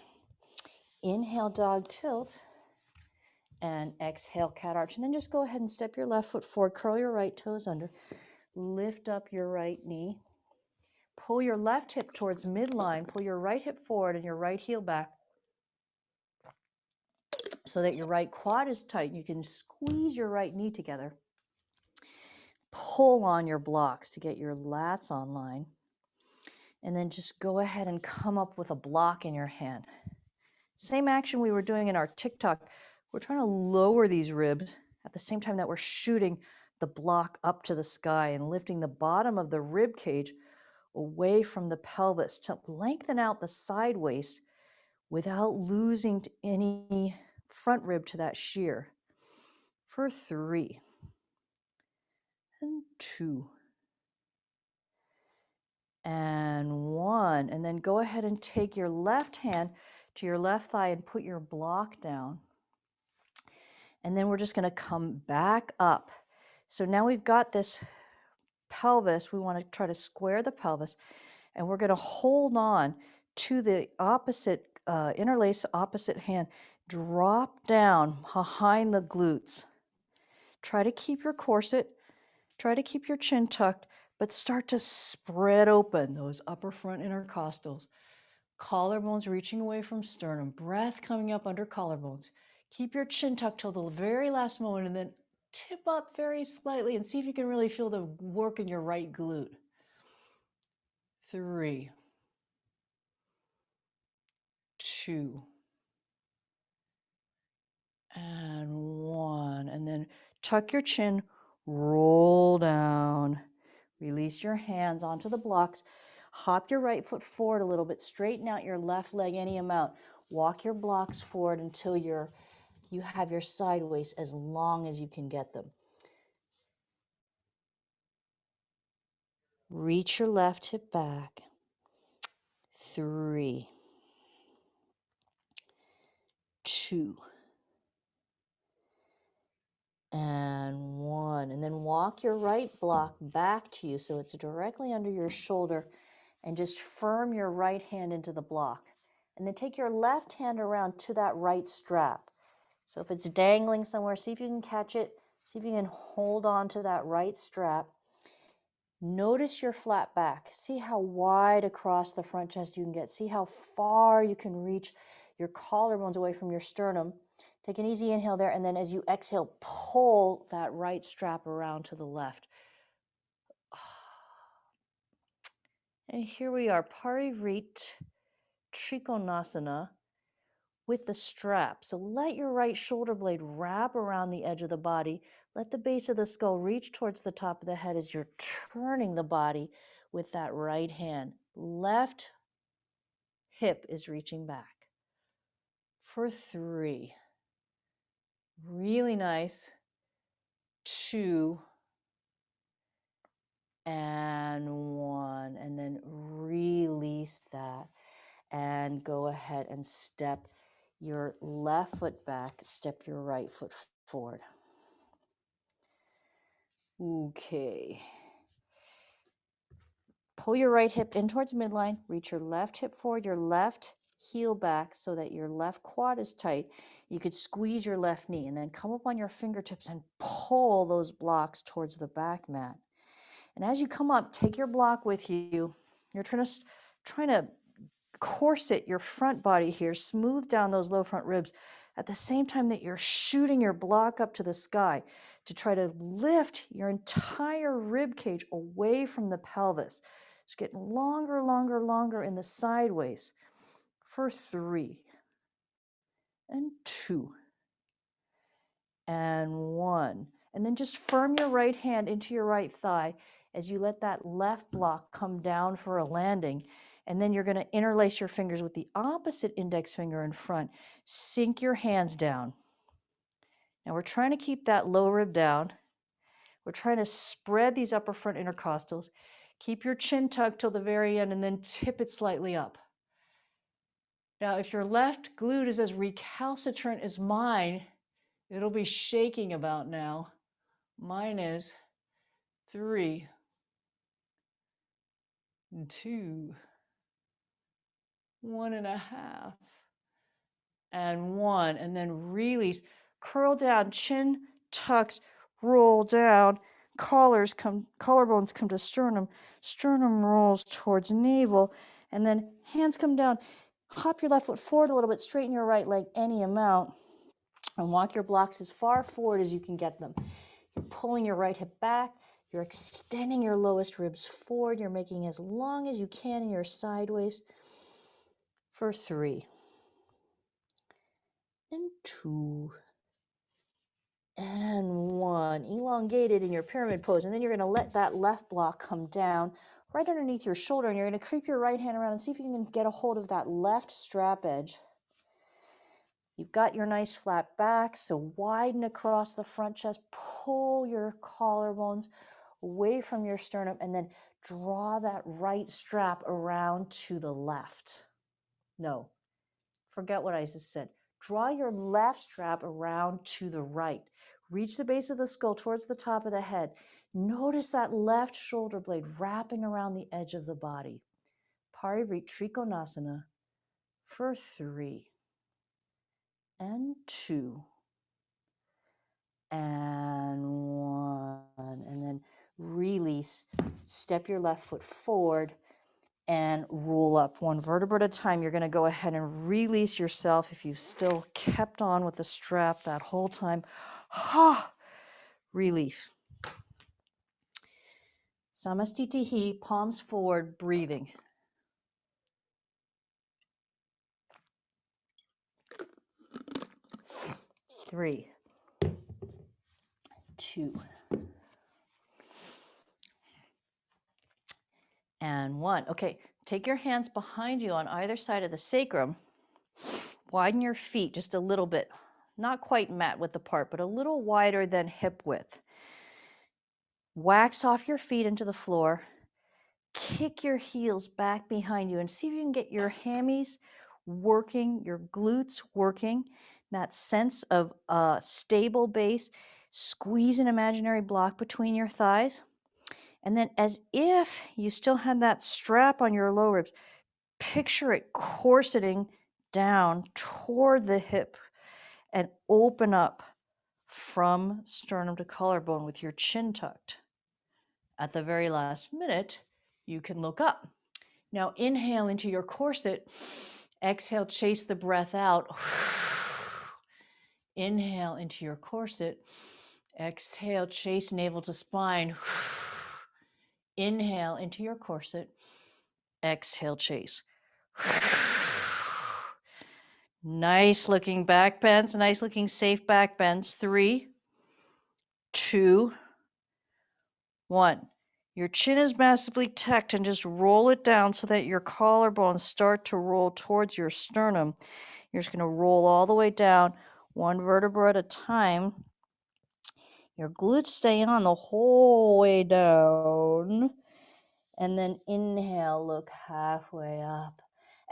Speaker 1: Inhale, dog tilt. And exhale, cat arch. And then just go ahead and step your left foot forward. Curl your right toes under. Lift up your right knee. Pull your left hip towards midline. Pull your right hip forward and your right heel back so that your right quad is tight. You can squeeze your right knee together. Pull on your blocks to get your lats online. And then just go ahead and come up with a block in your hand. Same action we were doing in our TikTok. We're trying to lower these ribs at the same time that we're shooting the block up to the sky and lifting the bottom of the rib cage away from the pelvis to lengthen out the side waist without losing any front rib to that shear. For 3 and 2 and 1. And then go ahead and take your left hand to your left thigh and put your block down. And then we're just going to come back up. So now we've got this pelvis. We want to try to square the pelvis. And we're going to hold on to the opposite, interlace opposite hand. Drop down behind the glutes. Try to keep your corset. Try to keep your chin tucked, but start to spread open those upper front intercostals. Collarbones reaching away from sternum. Breath coming up under collarbones. Keep your chin tucked till the very last moment, and then tip up very slightly and see if you can really feel the work in your right glute. 3, 2, and 1. And then tuck your chin, roll down. Release your hands onto the blocks. Hop your right foot forward a little bit. Straighten out your left leg any amount. Walk your blocks forward until you have your sideways as long as you can get them. Reach your left hip back. 3, 2, and 1. And then walk your right block back to you so it's directly under your shoulder, and just firm your right hand into the block. And then take your left hand around to that right strap. So if it's dangling somewhere, see if you can catch it. See if you can hold on to that right strap. Notice your flat back. See how wide across the front chest you can get. See how far you can reach your collarbones away from your sternum. Take an easy inhale there, and then as you exhale, pull that right strap around to the left. And here we are, Parivrit Trikonasana with the strap. So let your right shoulder blade wrap around the edge of the body. Let the base of the skull reach towards the top of the head as you're turning the body with that right hand. Left hip is reaching back. For 3. Really nice. 2 and 1. And then release that. And go ahead and step your left foot back, step your right foot forward. Okay. Pull your right hip in towards midline, reach your left hip forward, your left heel back so that your left quad is tight. You could squeeze your left knee and then come up on your fingertips and pull those blocks towards the back mat. And as you come up, take your block with you. You're trying to corset your front body here, smooth down those low front ribs at the same time that you're shooting your block up to the sky to try to lift your entire rib cage away from the pelvis. It's getting longer, longer, longer in the sideways. For 3 and 2 and 1. And then just firm your right hand into your right thigh as you let that left block come down for a landing. And then you're going to interlace your fingers with the opposite index finger in front. Sink your hands down. Now we're trying to keep that low rib down. We're trying to spread these upper front intercostals. Keep your chin tucked till the very end and then tip it slightly up. Now, if your left glute is as recalcitrant as mine, it'll be shaking about now. Mine is 3, 2, 1.5, and 1. And then release. Curl down, chin tucks, roll down. Collarbones come to sternum. Sternum rolls towards navel. And then hands come down. Hop your left foot forward a little bit. Straighten your right leg any amount. And walk your blocks as far forward as you can get them. You're pulling your right hip back. You're extending your lowest ribs forward. You're making as long as you can in your sideways for 3 and 2 and 1. Elongated in your pyramid pose. And then you're going to let that left block come down right underneath your shoulder. And you're going to creep your right hand around and see if you can get a hold of that left strap edge. You've got your nice flat back, so widen across the front chest. Pull your collarbones away from your sternum, and then draw that right strap around to the left. No, forget what I just said. Draw your left strap around to the right. Reach the base of the skull towards the top of the head. Notice that left shoulder blade wrapping around the edge of the body. Parivrit Trikonasana for 3 and 2 and 1. And then release. Step your left foot forward and roll up 1 vertebra at a time. You're going to go ahead and release yourself if you've still kept on with the strap that whole time. Relief. Samastitihi, palms forward, breathing. 3, 2, and 1. Okay, take your hands behind you on either side of the sacrum. Widen your feet just a little bit. Not quite mat width apart, but a little wider than hip width. Wax off your feet into the floor. Kick your heels back behind you and see if you can get your hammies working, your glutes working, that sense of a stable base. Squeeze an imaginary block between your thighs. And then as if you still had that strap on your low ribs, picture it corseting down toward the hip and open up from sternum to collarbone with your chin tucked. At the very last minute, you can look up. Now inhale into your corset. Exhale, chase the breath out. Inhale into your corset. Exhale, chase navel to spine. Inhale into your corset. Exhale, chase. Nice looking back bends, nice looking safe back bends. 3, 2, 1. Your chin is massively tucked and just roll it down so that your collarbones start to roll towards your sternum. You're just going to roll all the way down, 1 vertebra at a time. Your glutes stay on the whole way down. And then inhale, look halfway up.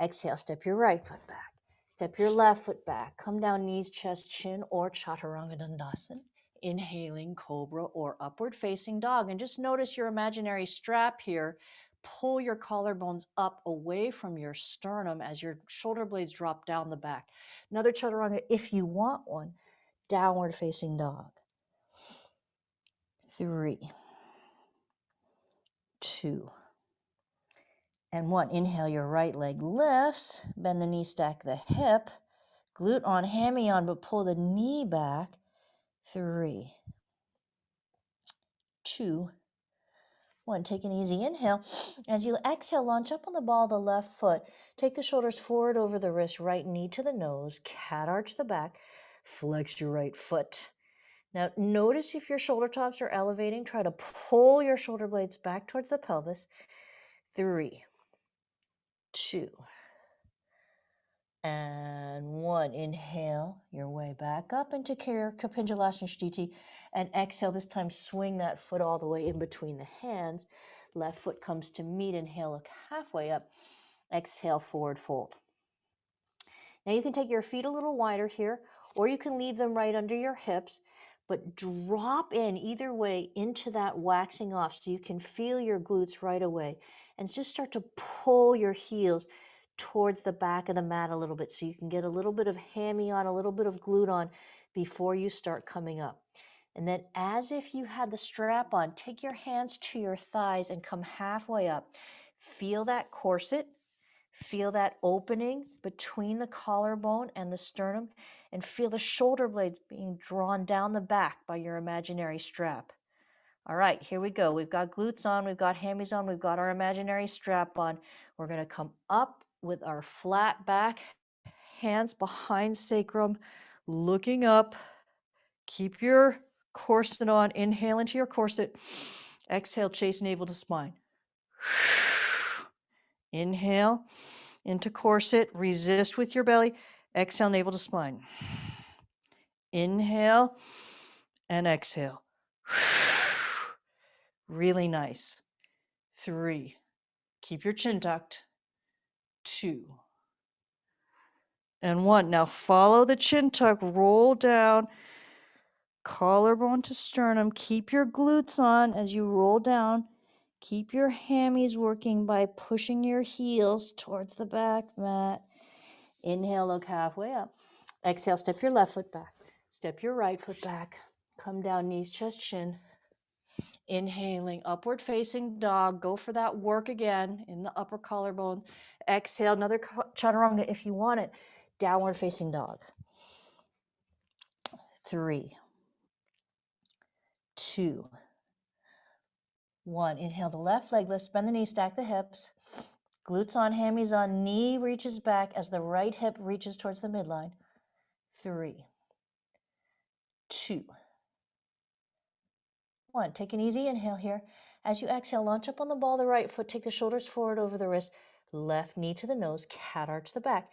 Speaker 1: Exhale, step your right foot back. Step your left foot back. Come down, knees, chest, chin, or Chaturanga Dandasana. Inhaling Cobra or upward facing dog. And just notice your imaginary strap here. Pull your collarbones up away from your sternum as your shoulder blades drop down the back. Another Chaturanga, if you want one. Downward facing dog. 3, 2, and 1. Inhale, your right leg lifts. Bend the knee, stack the hip. Glute on, hammy on, but pull the knee back. 3, 2, 1. Take an easy inhale. As you exhale, launch up on the ball of the left foot. Take the shoulders forward over the wrist, right knee to the nose. Cat arch the back. Flex your right foot. Now, notice if your shoulder tops are elevating. Try to pull your shoulder blades back towards the pelvis. 3, 2, and 1. Inhale your way back up into Kapinjalasana Sthiti. And exhale, this time swing that foot all the way in between the hands. Left foot comes to meet. Inhale, look halfway up. Exhale, forward fold. Now you can take your feet a little wider here, or you can leave them right under your hips, but drop in either way into that waxing off so you can feel your glutes right away. And just start to pull your heels towards the back of the mat a little bit so you can get a little bit of hammy on, a little bit of glute on before you start coming up. And then as if you had the strap on, take your hands to your thighs and come halfway up. Feel that corset. Feel that opening between the collarbone and the sternum, and feel the shoulder blades being drawn down the back by your imaginary strap. All right, here we go. We've got glutes on, we've got hammies on, we've got our imaginary strap on. We're going to come up with our flat back, hands behind sacrum, looking up. Keep your corset on. Inhale into your corset. Exhale, chase navel to spine. Inhale into corset, resist with your belly. Exhale, navel to spine. Inhale and exhale. Really nice. 3. Keep your chin tucked. 2. And 1. Now follow the chin tuck. Roll down. Collarbone to sternum. Keep your glutes on as you roll down. Keep your hammies working by pushing your heels towards the back mat. Inhale, look halfway up. Exhale, step your left foot back. Step your right foot back. Come down, knees, chest, chin. Inhaling, upward facing dog. Go for that work again in the upper collarbone. Exhale, another chaturanga if you want it. Downward facing dog. 3, 2, 1. Inhale the left leg lifts, bend the knees, stack the hips. Glutes on, hammies on, knee reaches back as the right hip reaches towards the midline. 3, 2, 1. Take an easy inhale here. As you exhale, launch up on the ball of the right foot. Take the shoulders forward over the wrist. Left knee to the nose. Cat arch the back.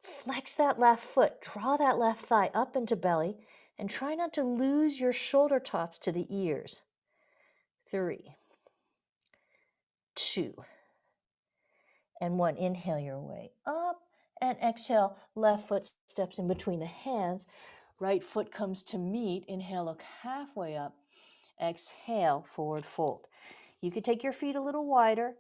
Speaker 1: Flex that left foot. Draw that left thigh up into belly. And try not to lose your shoulder tops to the ears. 3, 2, and 1. Inhale your way up. And exhale, left foot steps in between the hands. Right foot comes to meet. Inhale, look halfway up. Exhale, forward fold. You could take your feet a little wider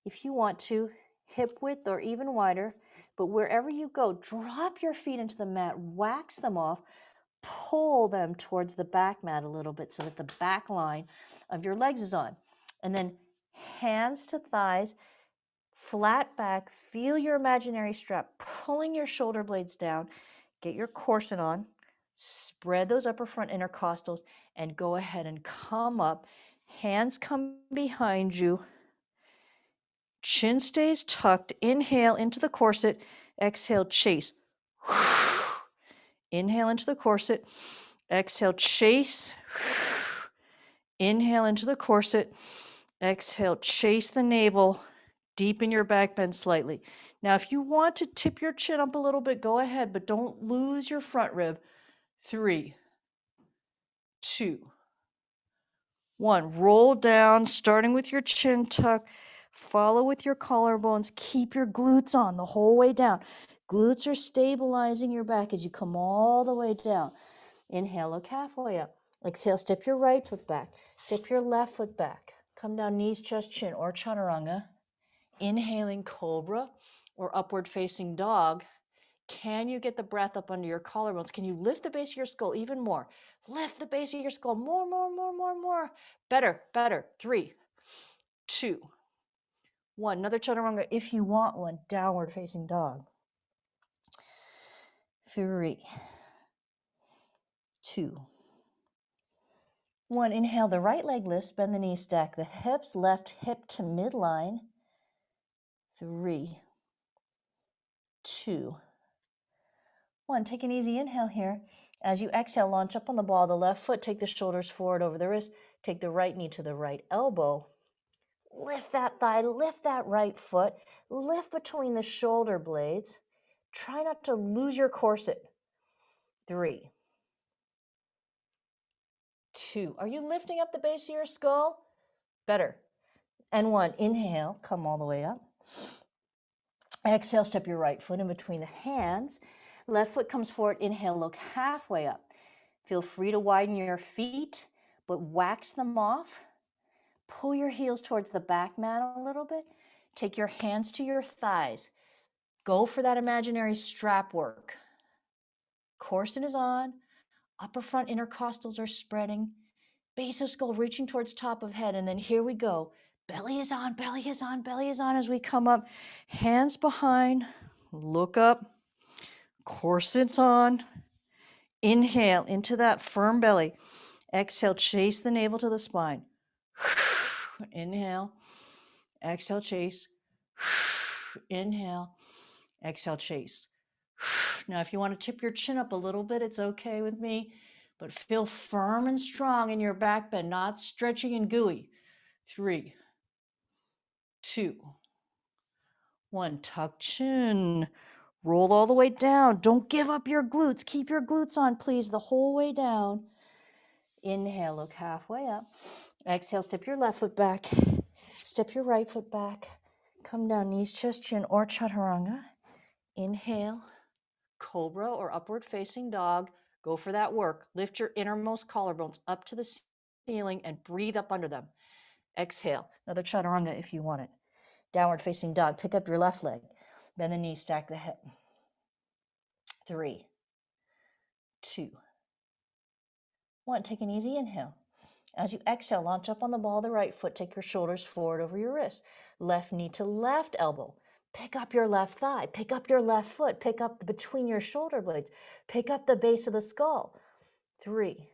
Speaker 1: if you want to, hip width or even wider, but wherever you go, drop your feet into the mat, wax them off, pull them towards the back mat a little bit so that the back line of your legs is on. And then hands to thighs, flat back, feel your imaginary strap, pulling your shoulder blades down, get your corset on, spread those upper front intercostals, and go ahead and come up. Hands come behind you. Chin stays tucked. Inhale into the corset. Exhale, chase. Inhale into the corset. Exhale, chase. Inhale into the corset. Exhale, chase the navel. Deepen your back bend slightly. Now, if you want to tip your chin up a little bit, go ahead, but don't lose your front rib. 3, 2, 1. Roll down, starting with your chin tuck. Follow with your collarbones. Keep your glutes on the whole way down. Glutes are stabilizing your back as you come all the way down. Inhale, look halfway up. Exhale, step your right foot back. Step your left foot back. Come down, knees, chest, chin, or chaturanga. Inhaling cobra or upward facing dog. Can you get the breath up under your collarbones? Can you lift the base of your skull even more? Lift the base of your skull more, more, more, more, more. Better, better. 3, 2, 1. Another chaturanga if you want one. Downward facing dog. 3, 2, 1. Inhale, the right leg lifts, bend the knees, stack the hips, left hip to midline. 3, 2, One, take an easy inhale here. As you exhale, launch up on the ball of the left foot, take the shoulders forward over the wrist, take the right knee to the right elbow. Lift that thigh, lift that right foot, lift between the shoulder blades. Try not to lose your corset. 3, 2. Are you lifting up the base of your skull? Better. And 1, inhale, come all the way up. Exhale, step your right foot in between the hands. Left foot comes forward, inhale, look halfway up. Feel free to widen your feet, but wax them off. Pull your heels towards the back mat a little bit. Take your hands to your thighs. Go for that imaginary strap work. Corset is on. Upper front intercostals are spreading. Base of skull reaching towards top of head. And then here we go. Belly is on, belly is on, belly is on as we come up. Hands behind. Look up. Corsets on. Inhale into that firm belly. Exhale, chase the navel to the spine. Inhale. Exhale, chase. Inhale. Exhale, chase. Now, if you want to tip your chin up a little bit, it's okay with me, but feel firm and strong in your back bend, not stretching and gooey. 3, 2, 1. Tuck chin. Roll all the way down. Don't give up your glutes. Keep your glutes on, please, the whole way down. Inhale, look halfway up. Exhale, step your left foot back. Step your right foot back. Come down, knees, chest, chin, or Chaturanga. Inhale, Cobra or upward facing dog. Go for that work. Lift your innermost collarbones up to the ceiling and breathe up under them. Exhale, another Chaturanga if you want it. Downward facing dog. Pick up your left leg. Bend the knee, stack the hip. 3, 2, 1. Take an easy inhale. As you exhale, launch up on the ball of the right foot. Take your shoulders forward over your wrist. Left knee to left elbow. Pick up your left thigh. Pick up your left foot. Pick up between your shoulder blades. Pick up the base of the skull. 3.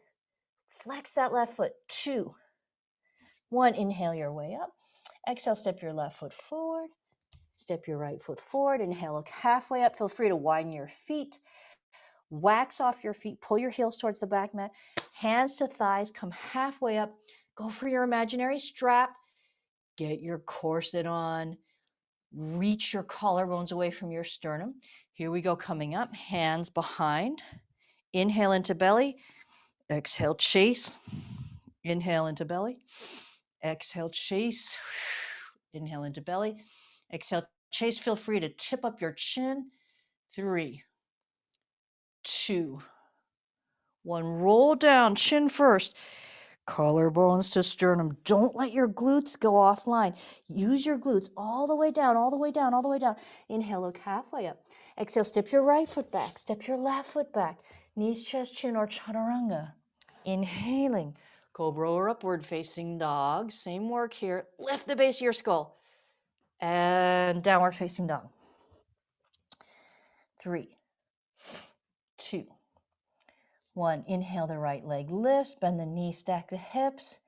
Speaker 1: Flex that left foot. 2, 1. Inhale your way up. Exhale, step your left foot forward. Step your right foot forward. Inhale, look halfway up. Feel free to widen your feet. Wax off your feet. Pull your heels towards the back mat. Hands to thighs. Come halfway up. Go for your imaginary strap. Get your corset on. Reach your collarbones away from your sternum. Here we go, coming up. Hands behind. Inhale into belly. Exhale, chase. Inhale into belly. Exhale, chase. Inhale into belly. Exhale, chase. Feel free to tip up your chin. 3, 2, 1. Roll down, chin first. Collarbones to sternum. Don't let your glutes go offline. Use your glutes all the way down, all the way down, all the way down. Inhale, look halfway up. Exhale, step your right foot back. Step your left foot back. Knees, chest, chin, or Chaturanga. Inhaling. Cobra or upward facing dog. Same work here. Lift the base of your skull. And downward facing dog. 3, 2, 1. Inhale, the right leg lifts. Bend the knee, stack the hips.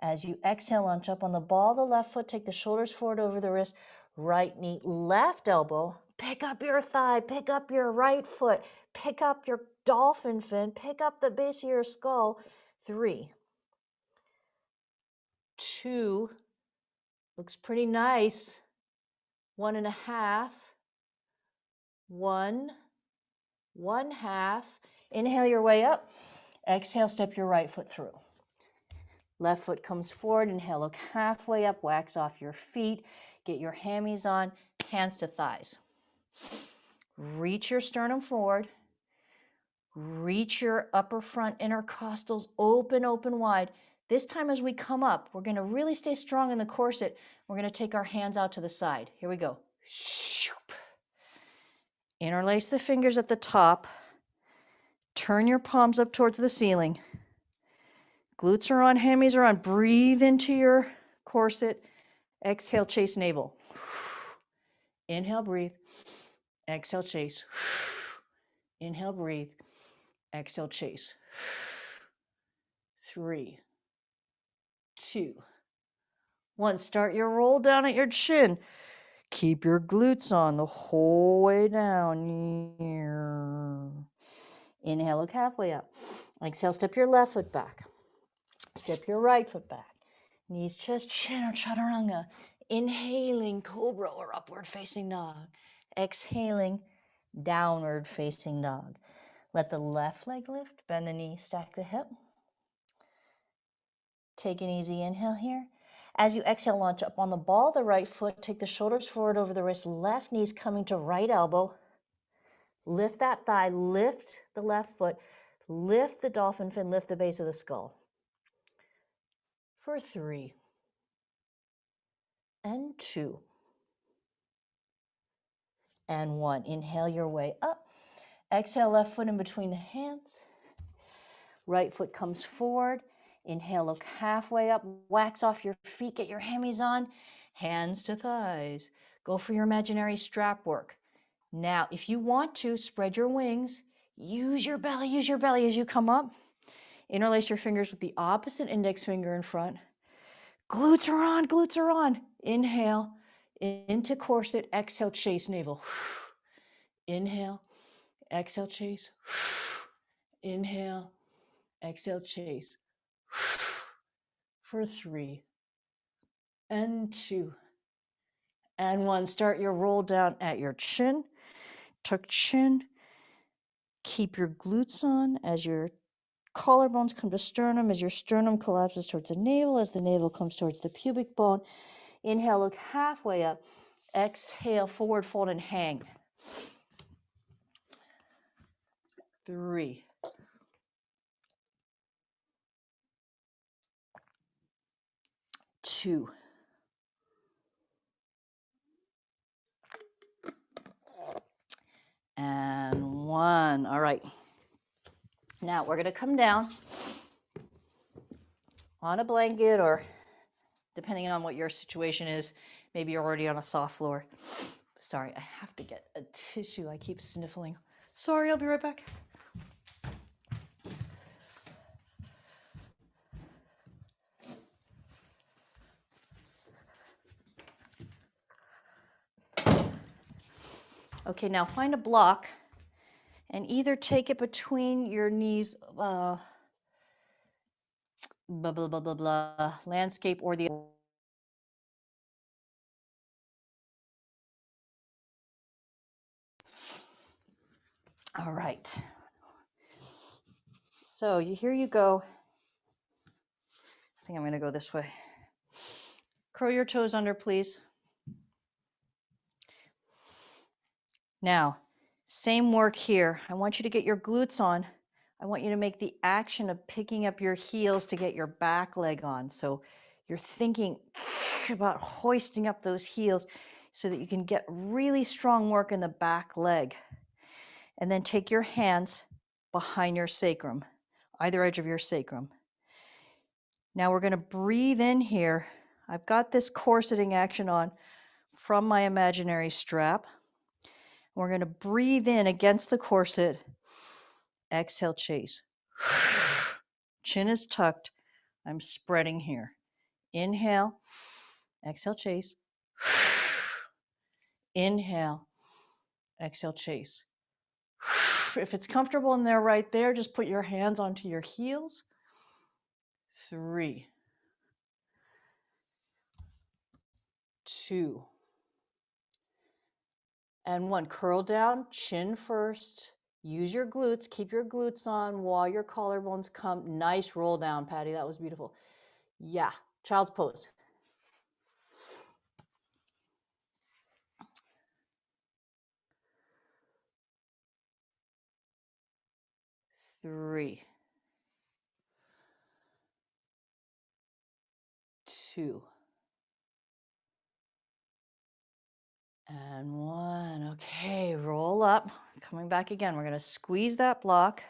Speaker 1: As you exhale, launch up on the ball of the left foot. Take the shoulders forward over the wrist. Right knee, left elbow. Pick up your thigh. Pick up your right foot. Pick up your dolphin fin. Pick up the base of your skull. 3, 2. Looks pretty nice. 1.5. 1. 1/2. Inhale your way up. Exhale, step your right foot through. Left foot comes forward. Inhale, look halfway up. Wax off your feet. Get your hammies on. Hands to thighs. Reach your sternum forward. Reach your upper front intercostals open, open wide. This time as we come up, we're going to really stay strong in the corset. We're going to take our hands out to the side. Here we go. Interlace the fingers at the top. Turn your palms up towards the ceiling. Glutes are on, hammies are on. Breathe into your corset. Exhale, chase navel. Inhale, breathe. Exhale, chase. Inhale, breathe. Exhale, chase. 3, 2, 1. Start your roll down at your chin. Keep your glutes on the whole way down. Inhale, look halfway up. Exhale, step your left foot back. Step your right foot back. Knees, chest, chin, or Chaturanga. Inhaling, Cobra or upward facing dog. Exhaling, downward facing dog. Let the left leg lift, bend the knee, stack the hip. Take an easy inhale here. As you exhale, launch up on the ball of the right foot. Take the shoulders forward over the wrist. Left knee's coming to right elbow. Lift that thigh, lift the left foot, lift the dolphin fin, lift the base of the skull. For 3 and 2 and 1. Inhale your way up. Exhale, left foot in between the hands. Right foot comes forward. Inhale, look halfway up. Wax off your feet. Get your hammies on. Hands to thighs. Go for your imaginary strap work. Now, if you want to, spread your wings. Use your belly as you come up. Interlace your fingers with the opposite index finger in front. Glutes are on, glutes are on. Inhale, into corset. Exhale, chase navel. Inhale, exhale, chase. Inhale, exhale, chase. For 3 and 2 and 1. Start your roll down at your chin. Tuck chin. Keep your glutes on as your collarbones come to sternum, as your sternum collapses towards the navel, as the navel comes towards the pubic bone. Inhale, look halfway up. Exhale, forward fold and hang. 3, 2, and 1. All right. Now we're going to come down on a blanket, or depending on what your situation is, maybe you're already on a soft floor. Sorry, I have to get a tissue. I keep sniffling. Sorry, I'll be right back. Okay, now find a block and either take it between your knees, blah, blah, blah, blah, blah, landscape, or the all right. So here you go. I think I'm going to go this way. Curl your toes under, please. Now, same work here. I want you to get your glutes on. I want you to make the action of picking up your heels to get your back leg on. So you're thinking about hoisting up those heels so that you can get really strong work in the back leg. And then take your hands behind your sacrum, either edge of your sacrum. Now we're going to breathe in here. I've got this corseting action on from my imaginary strap. We're going to breathe in against the corset. Exhale, chase. Chin is tucked. I'm spreading here. Inhale. Exhale, chase. Inhale. Exhale, chase. If it's comfortable in there right there, just put your hands onto your heels. 3, 2, and 1. Curl down, chin first. Use your glutes. Keep your glutes on while your collarbones come. Nice roll down, Patty. That was beautiful. Yeah, child's pose. 3, 2, and 1. Okay, roll up. Coming back again. We're going to squeeze that block.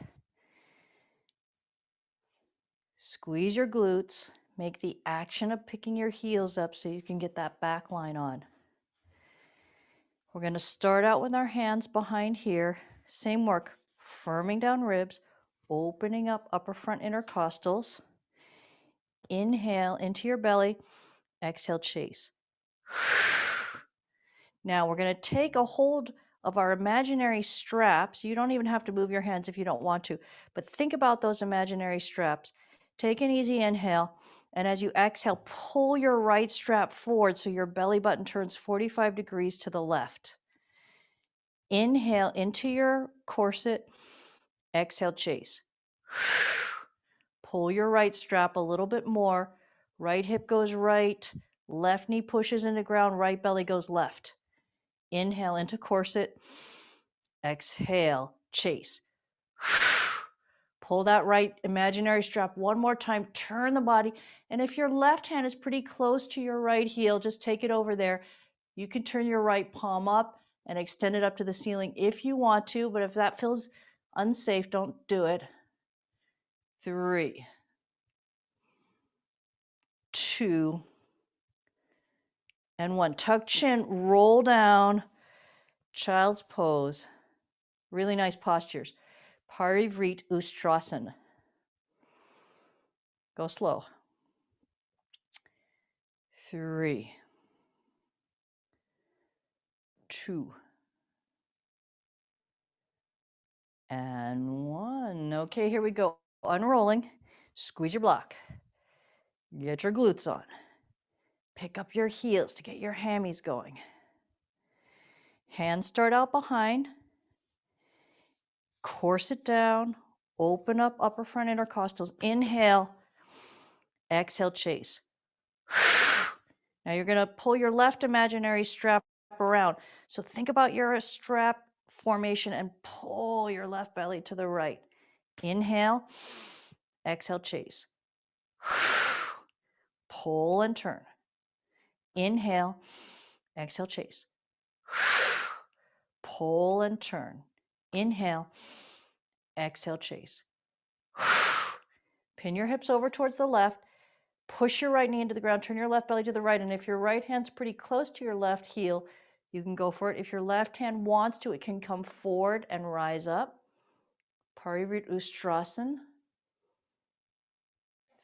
Speaker 1: Squeeze your glutes. Make the action of picking your heels up so you can get that back line on. We're going to start out with our hands behind here. Same work. Firming down ribs. Opening up upper front intercostals. Inhale into your belly. Exhale, chase. Now we're going to take a hold of our imaginary straps. You don't even have to move your hands if you don't want to, but think about those imaginary straps. Take an easy inhale, and as you exhale, pull your right strap forward so your belly button turns 45 degrees to the left. Inhale into your corset, exhale, chase. Pull your right strap a little bit more. Right hip goes right, left knee pushes into ground, right belly goes left. Inhale into corset, exhale, chase. Pull that right imaginary strap one more time, turn the body, and if your left hand is pretty close to your right heel, just take it over there. You can turn your right palm up and extend it up to the ceiling if you want to, but if that feels unsafe, don't do it. 3, 2, and 1. Tuck chin, roll down, child's pose. Really nice postures. Parivrit Ustrasana. Go slow. 3, 2, and 1. Okay, here we go. Unrolling. Squeeze your block. Get your glutes on. Pick up your heels to get your hammies going. Hands start out behind. Corset down. Open up upper front intercostals. Inhale. Exhale, chase. Now you're going to pull your left imaginary strap around. So think about your strap formation and pull your left belly to the right. Inhale, exhale, chase. Pull and turn. Inhale, exhale, chase. Pull and turn. Inhale, exhale, chase. Pin your hips over towards the left. Push your right knee into the ground, turn your left belly to the right, and if your right hand's pretty close to your left heel, you can go for it. If your left hand wants to, it can come forward and rise up. Parivrit Ustrasana.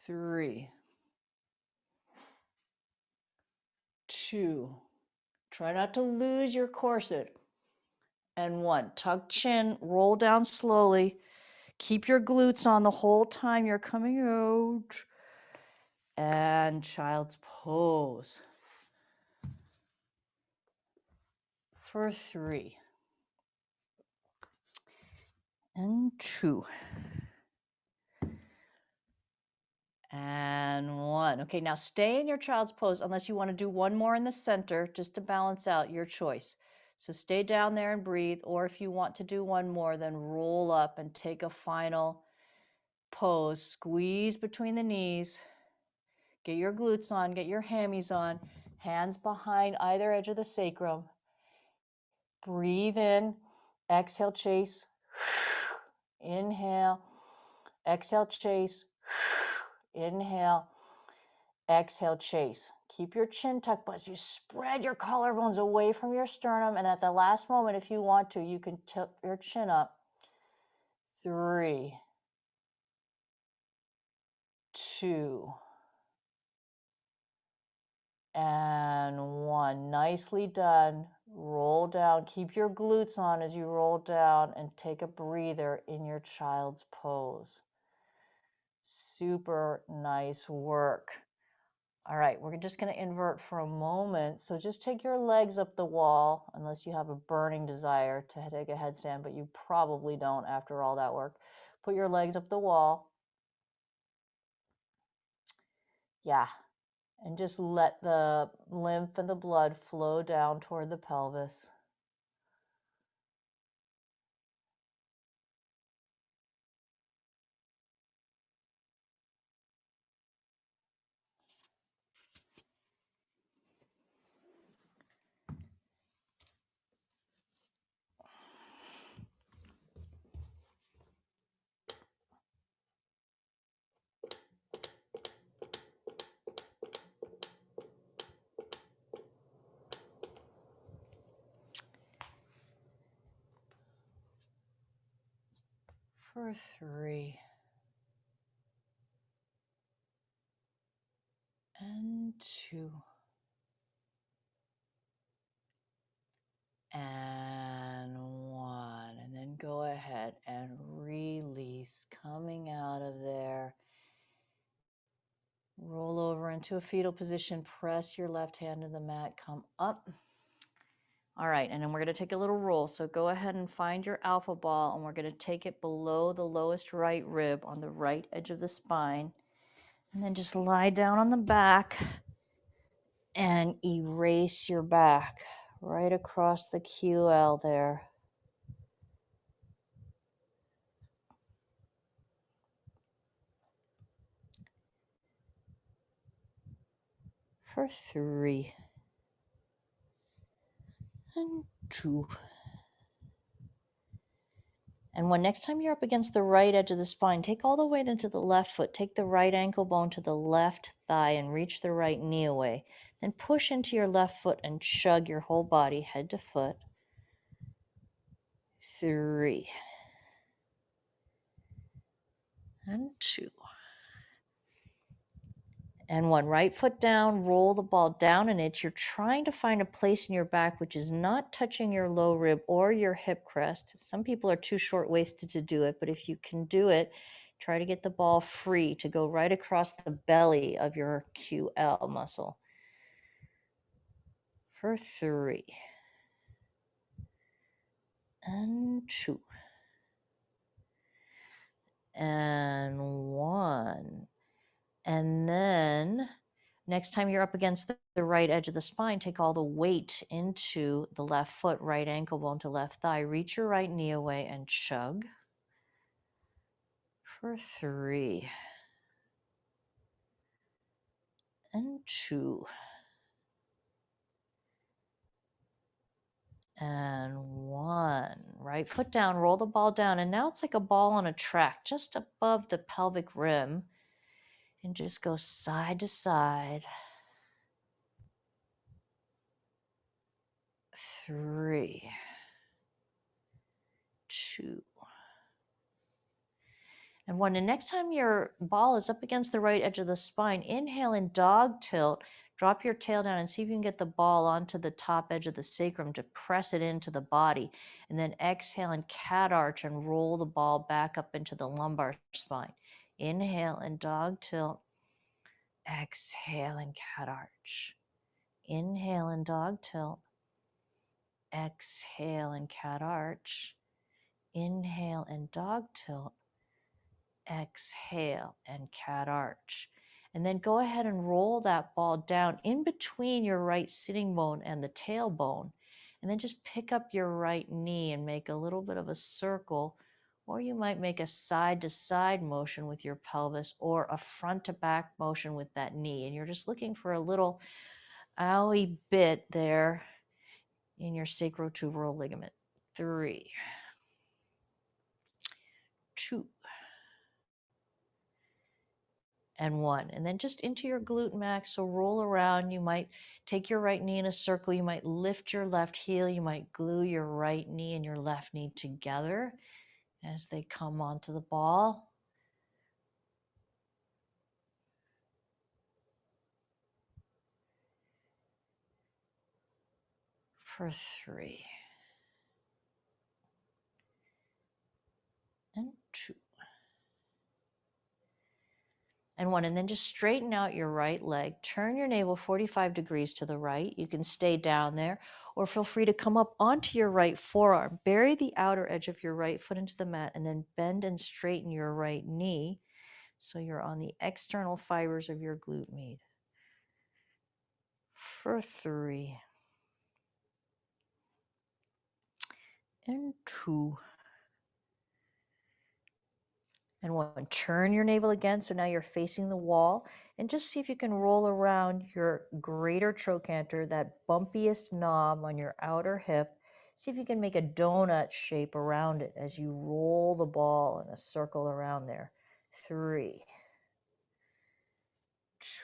Speaker 1: 3, 2. Try not to lose your corset. And 1. Tuck chin, roll down slowly. Keep your glutes on the whole time you're coming out. And child's pose. For 3, and 2, and 1. Okay, now stay in your child's pose unless you want to do one more in the center just to balance out, your choice. So stay down there and breathe, or if you want to do one more, then roll up and take a final pose. Squeeze between the knees. Get your glutes on, get your hammies on. Hands behind either edge of the sacrum. Breathe in, exhale, chase. Inhale, exhale, chase. Inhale, exhale, chase. Keep your chin tucked, but as you spread your collarbones away from your sternum, and at the last moment, if you want to, you can tip your chin up. 3, 2, and 1. Nicely done. Roll down. Keep your glutes on as you roll down and take a breather in your child's pose. Super nice work. All right, we're just going to invert for a moment. So just take your legs up the wall, unless you have a burning desire to take a headstand, but you probably don't after all that work. Put your legs up the wall. Yeah. And just let the lymph and the blood flow down toward the pelvis. For 3, and 2, to a fetal position. Press your left hand to the mat. Come up. All right, and then we're going to take a little roll. So go ahead and find your alpha ball, and we're going to take it below the lowest right rib on the right edge of the spine. And then just lie down on the back and erase your back right across the QL there. For 3 and 2. And when next time you're up against the right edge of the spine, take all the weight into the left foot. Take the right ankle bone to the left thigh and reach the right knee away. Then push into your left foot and chug your whole body, head to foot. 3 and 2. And 1. Right foot down, roll the ball down an inch. You're trying to find a place in your back which is not touching your low rib or your hip crest. Some people are too short-waisted to do it, but if you can do it, try to get the ball free to go right across the belly of your QL muscle. For 3 and 2 and 1. And then next time you're up against the right edge of the spine, take all the weight into the left foot, right ankle bone to left thigh. Reach your right knee away and chug. For 3 and 2 and 1. Right foot down, roll the ball down. And now it's like a ball on a track just above the pelvic rim. And just go side to side. 3, 2, and 1. And next time your ball is up against the right edge of the spine, inhale in dog tilt. Drop your tail down and see if you can get the ball onto the top edge of the sacrum to press it into the body. And then exhale in cat arch and roll the ball back up into the lumbar spine. Inhale in dog tilt. Exhale in cat arch. Inhale in dog tilt. Exhale in cat arch. Inhale in dog tilt. Exhale and cat arch. And then go ahead and roll that ball down in between your right sitting bone and the tailbone. And then just pick up your right knee and make a little bit of a circle, or you might make a side to side motion with your pelvis or a front to back motion with that knee. And you're just looking for a little owie bit there in your sacrotuberal ligament. 3, 2, and 1. And then just into your glute max. So roll around. You might take your right knee in a circle. You might lift your left heel. You might glue your right knee and your left knee together as they come onto the ball. For 3 and 2 and 1. And then just straighten out your right leg. Turn your navel 45 degrees to the right. You can stay down there, or feel free to come up onto your right forearm. Bury the outer edge of your right foot into the mat, and then bend and straighten your right knee so you're on the external fibers of your glute med. For 3 and 2 and 1. Turn your navel again, so now you're facing the wall, and just see if you can roll around your greater trochanter, that bumpiest knob on your outer hip. See if you can make a donut shape around it as you roll the ball in a circle around there. 3,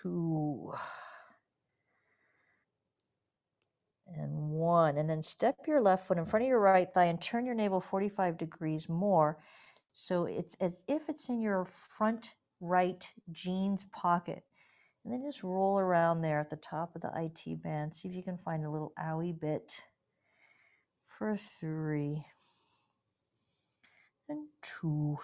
Speaker 1: 2 and 1. And then step your left foot in front of your right thigh and turn your navel 45 degrees more. So it's as if it's in your front right jeans pocket. And then just roll around there at the top of the IT band. See if you can find a little owie bit. For 3 and 2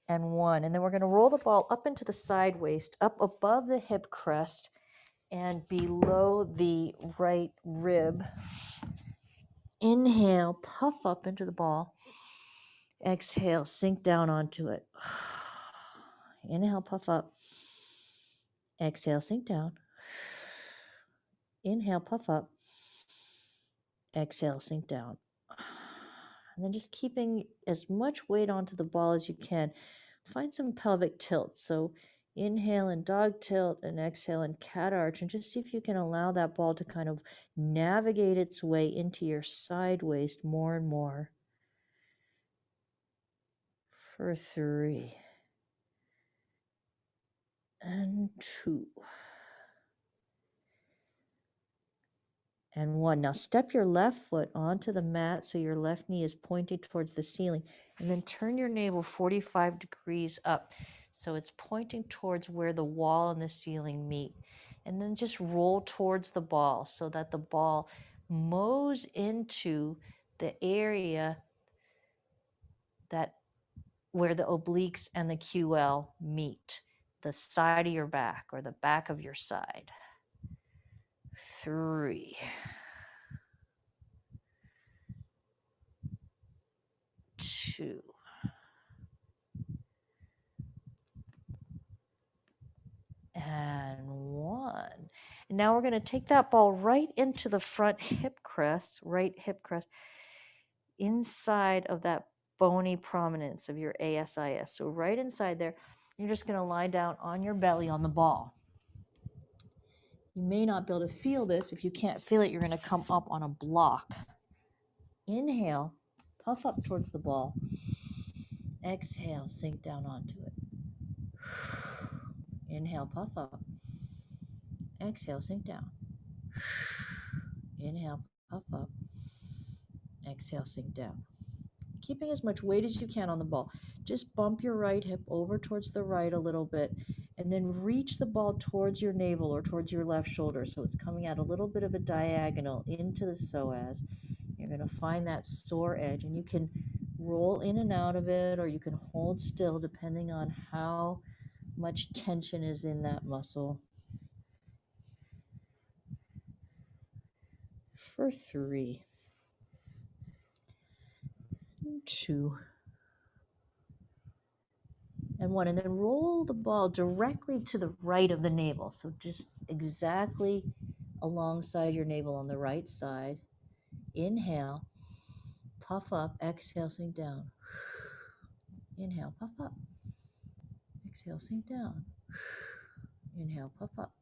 Speaker 1: and 1. And then we're going to roll the ball up into the side waist, up above the hip crest, and below the right rib. Inhale, puff up into the ball. Exhale, sink down onto it. Inhale, puff up. Exhale, sink down. Inhale, puff up. Exhale, sink down. And then just keeping as much weight onto the ball as you can. Find some pelvic tilt. So inhale and dog tilt and exhale and cat arch. And just see if you can allow that ball to kind of navigate its way into your side waist more and more. For 3 and 2 and 1. Now step your left foot onto the mat so your left knee is pointing towards the ceiling, and then turn your navel 45 degrees up so it's pointing towards where the wall and the ceiling meet. And then just roll towards the ball so that the ball mows into the area that where the obliques and the QL meet, the side of your back or the back of your side. 3, 2, and 1. And now we're going to take that ball right into the front hip crest, right hip crest, inside of that bony prominence of your ASIS. So right inside there, you're just going to lie down on your belly on the ball. You may not be able to feel this. If you can't feel it, you're going to come up on a block. Inhale, puff up towards the ball. Exhale, sink down onto it. Inhale, puff up. Exhale, sink down. Inhale, puff up. Exhale, sink down. Keeping as much weight as you can on the ball. Just bump your right hip over towards the right a little bit, and then reach the ball towards your navel or towards your left shoulder. So it's coming out a little bit of a diagonal into the psoas. You're going to find that sore edge, and you can roll in and out of it, or you can hold still depending on how much tension is in that muscle. For 3, 2, and 1. And then roll the ball directly to the right of the navel. So just exactly alongside your navel on the right side. Inhale, puff up, exhale, sink down. Inhale, puff up. Exhale, sink down. Inhale, puff up.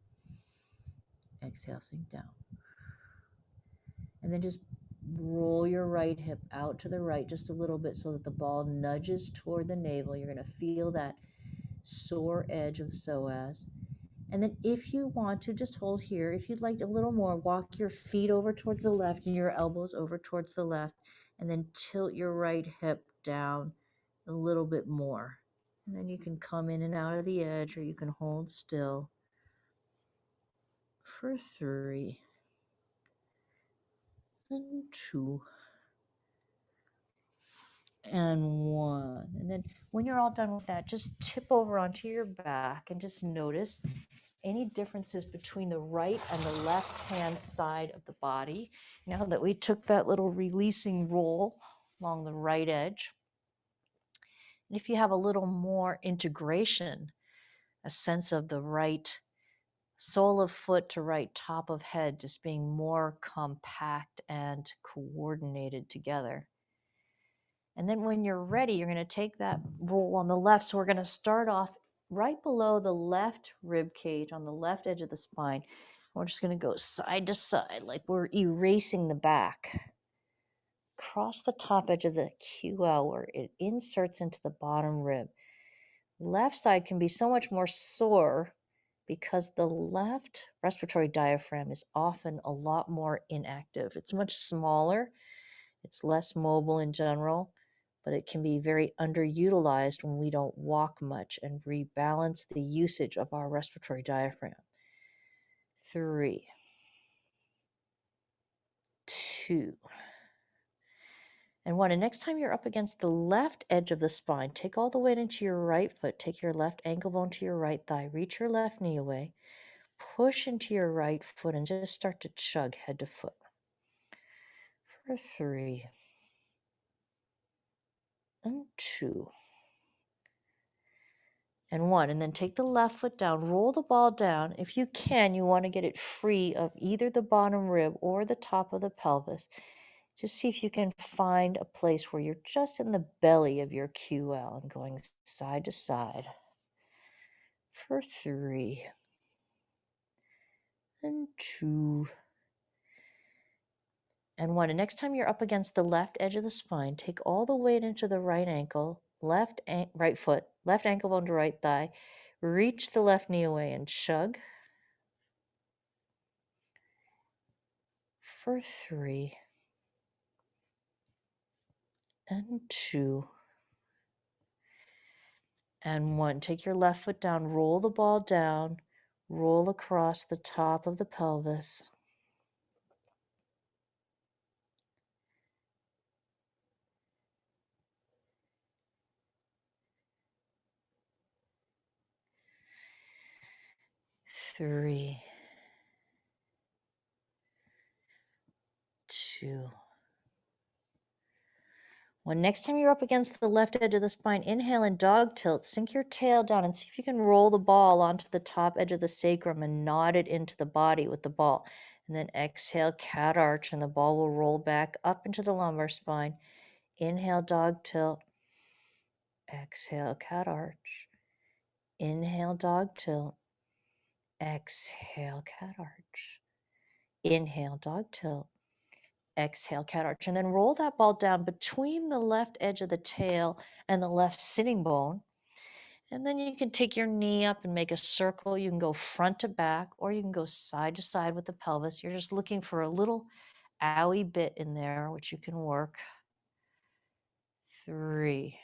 Speaker 1: Exhale, sink down. And then just roll your right hip out to the right just a little bit so that the ball nudges toward the navel. You're going to feel that sore edge of psoas. And then if you want to, just hold here. If you'd like a little more, walk your feet over towards the left and your elbows over towards the left, and then tilt your right hip down a little bit more. And then you can come in and out of the edge, or you can hold still for 3 and 2 and 1. And then when you're all done with that, just tip over onto your back and just notice any differences between the right and the left hand side of the body. Now that we took that little releasing roll along the right edge. And if you have a little more integration, a sense of the right sole of foot to right top of head just being more compact and coordinated together. And then when you're ready, you're going to take that roll on the left. So we're going to start off right below the left rib cage on the left edge of the spine. We're just going to go side to side like we're erasing the back. Across the top edge of the QL where it inserts into the bottom rib. Left side can be so much more sore because the left respiratory diaphragm is often a lot more inactive. It's much smaller. It's less mobile in general, but it can be very underutilized when we don't walk much and rebalance the usage of our respiratory diaphragm. 3, 2, And one, and next time you're up against the left edge of the spine, take all the weight into your right foot, take your left ankle bone to your right thigh, reach your left knee away, push into your right foot and just start to chug head to foot. For 3 and 2 and 1. And then take the left foot down, roll the ball down. If you can, you want to get it free of either the bottom rib or the top of the pelvis. Just see if you can find a place where you're just in the belly of your QL and going side to side. For 3 and 2 and 1. And next time you're up against the left edge of the spine, take all the weight into the right ankle, right foot, left ankle bone to right thigh, reach the left knee away and chug. For 3 and 2 and 1. Take your left foot down, roll the ball down, roll across the top of the pelvis. Three, 2, 1. Next time you're up against the left edge of the spine, inhale and dog tilt. Sink your tail down and see if you can roll the ball onto the top edge of the sacrum and nod it into the body with the ball. And then exhale, cat arch, and the ball will roll back up into the lumbar spine. Inhale, dog tilt. Exhale, cat arch. Inhale, dog tilt. Exhale, cat arch. Inhale, dog tilt. Exhale, cat arch. And then roll that ball down between the left edge of the tail and the left sitting bone. And then you can take your knee up and make a circle. You can go front to back, or you can go side to side with the pelvis. You're just looking for a little owie bit in there, which you can work. 3,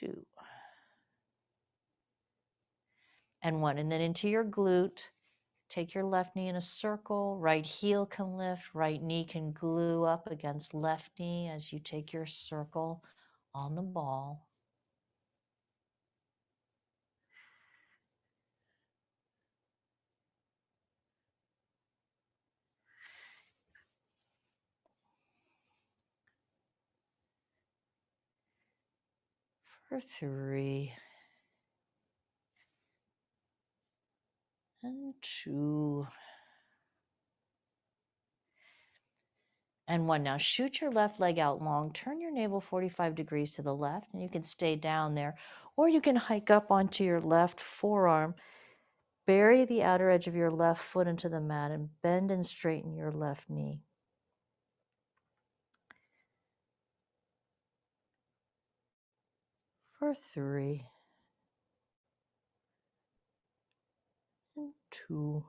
Speaker 1: 2, and 1. And then into your glute. Take your left knee in a circle. Right heel can lift. Right knee can glue up against left knee as you take your circle on the ball. For 3 and 2 and 1. Now shoot your left leg out long. Turn your navel 45 degrees to the left, and you can stay down there. Or you can hike up onto your left forearm. Bury the outer edge of your left foot into the mat and bend and straighten your left knee. For 3 and 2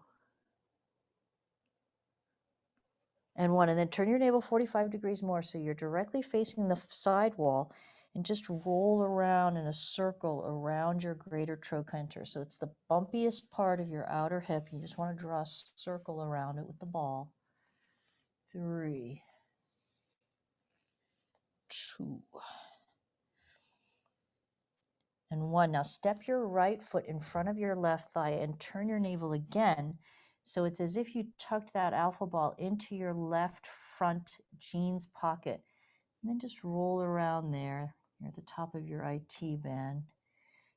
Speaker 1: and 1. And then turn your navel 45 degrees more so you're directly facing the side wall, and just roll around in a circle around your greater trochanter. So it's the bumpiest part of your outer hip. You just want to draw a circle around it with the ball. 3, 2 and 1. Now step your right foot in front of your left thigh and turn your navel again. So it's as if you tucked that alpha ball into your left front jeans pocket. And then just roll around there. You're at the top of your IT band.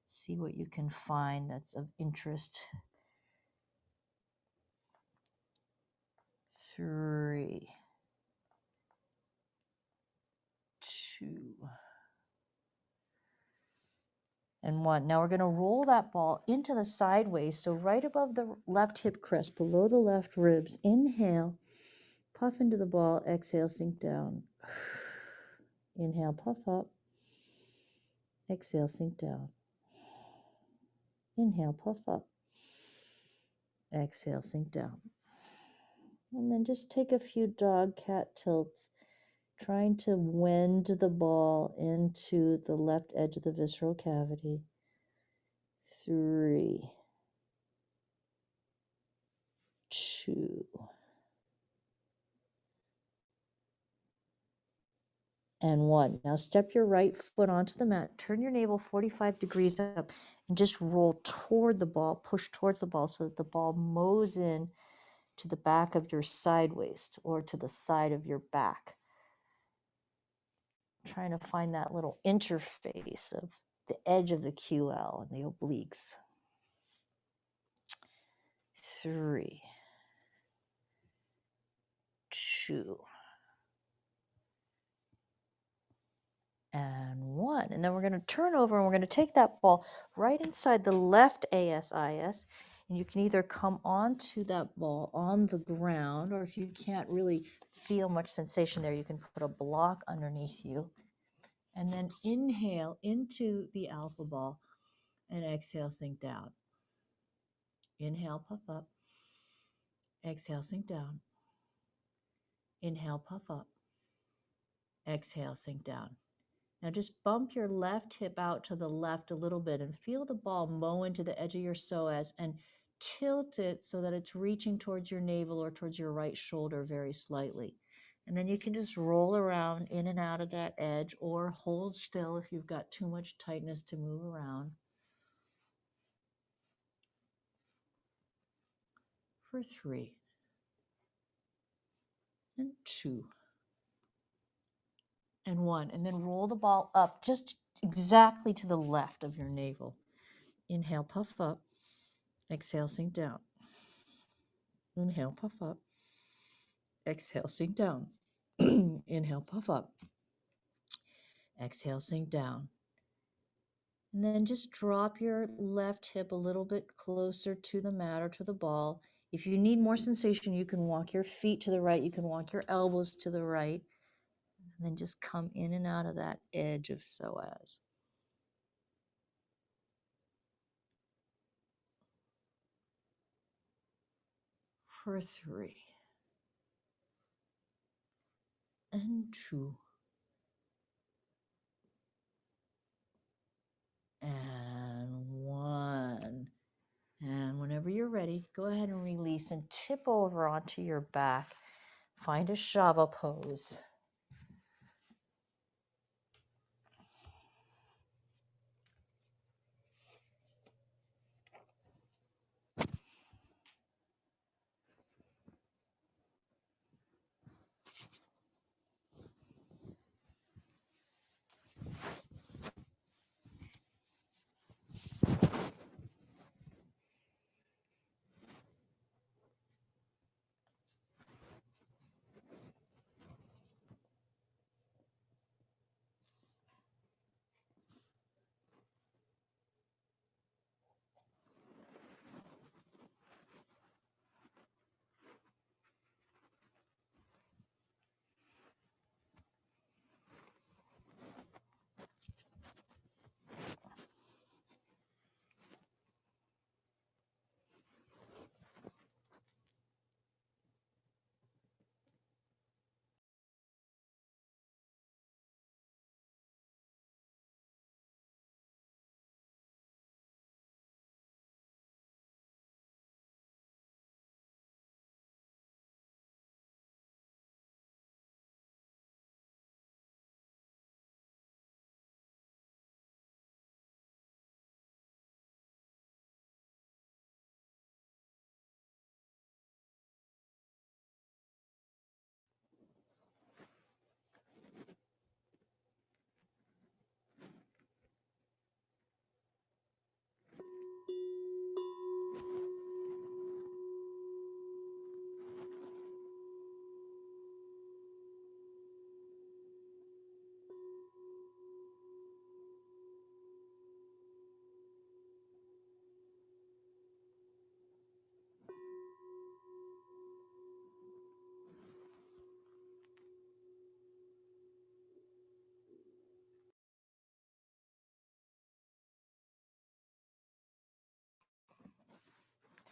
Speaker 1: See what you can find that's of interest. 3, 2 and 1. Now we're going to roll that ball into the sideways. So right above the left hip crest, below the left ribs. Inhale, puff into the ball. Exhale, sink down. Inhale, puff up. Exhale, sink down. Inhale, puff up. Exhale, sink down. And then just take a few dog cat tilts, trying to wend the ball into the left edge of the visceral cavity. 3, 2 and 1. Now step your right foot onto the mat, turn your navel 45 degrees up, and just roll toward the ball, push towards the ball so that the ball mows in to the back of your side waist or to the side of your back. Trying to find that little interface of the edge of the QL and the obliques. 3, 2, and 1. And then we're going to turn over and we're going to take that ball right inside the left ASIS. And you can either come onto that ball on the ground, or if you can't really feel much sensation there, you can put a block underneath you. And then inhale into the alpha ball and exhale, sink down. Inhale, puff up. Exhale, sink down. Inhale, puff up. Exhale, sink down. Now just bump your left hip out to the left a little bit and feel the ball mow into the edge of your psoas and tilt it so that it's reaching towards your navel or towards your right shoulder very slightly. And then you can just roll around in and out of that edge or hold still if you've got too much tightness to move around. For 3, and 2, and 1. And then roll the ball up just exactly to the left of your navel. Inhale, puff up. Exhale, sink down. Inhale, puff up. Exhale, sink down. Inhale, puff up. Exhale, sink down. And then just drop your left hip a little bit closer to the mat or to the ball. If you need more sensation, you can walk your feet to the right. You can walk your elbows to the right. And then just come in and out of that edge of psoas. For 3, and 2, and 1. And whenever you're ready, go ahead and release and tip over onto your back. Find a Shava pose.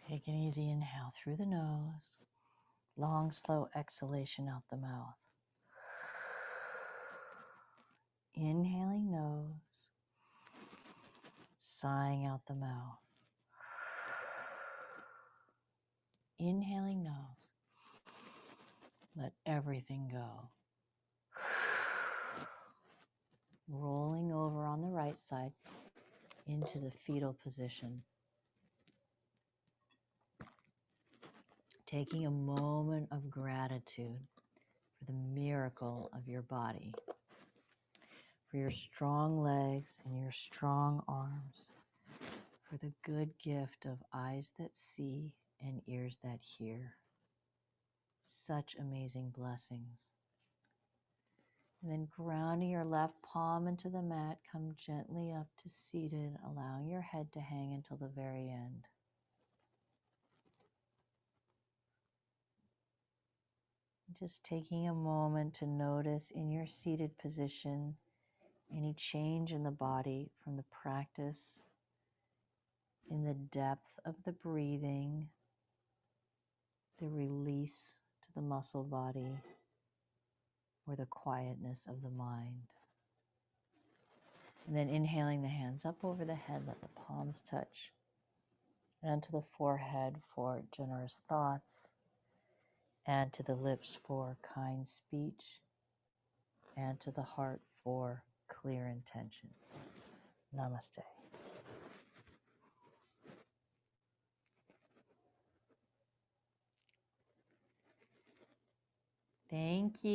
Speaker 1: Take an easy inhale through the nose. Long, slow exhalation out the mouth. Inhaling nose. Sighing out the mouth. Inhaling nose. Let everything go. rolling over on the right side into the fetal position. Taking a moment of gratitude for the miracle of your body, for your strong legs and your strong arms, for the good gift of eyes that see and ears that hear. Such amazing blessings. And then grounding your left palm into the mat, come gently up to seated, allowing your head to hang until the very end. Just taking a moment to notice in your seated position any change in the body from the practice, in the depth of the breathing, the release to the muscle body, or the quietness of the mind. And then inhaling the hands up over the head, let the palms touch, and to the forehead for generous thoughts, and to the lips for kind speech, and to the heart for clear intentions. Namaste. Thank you.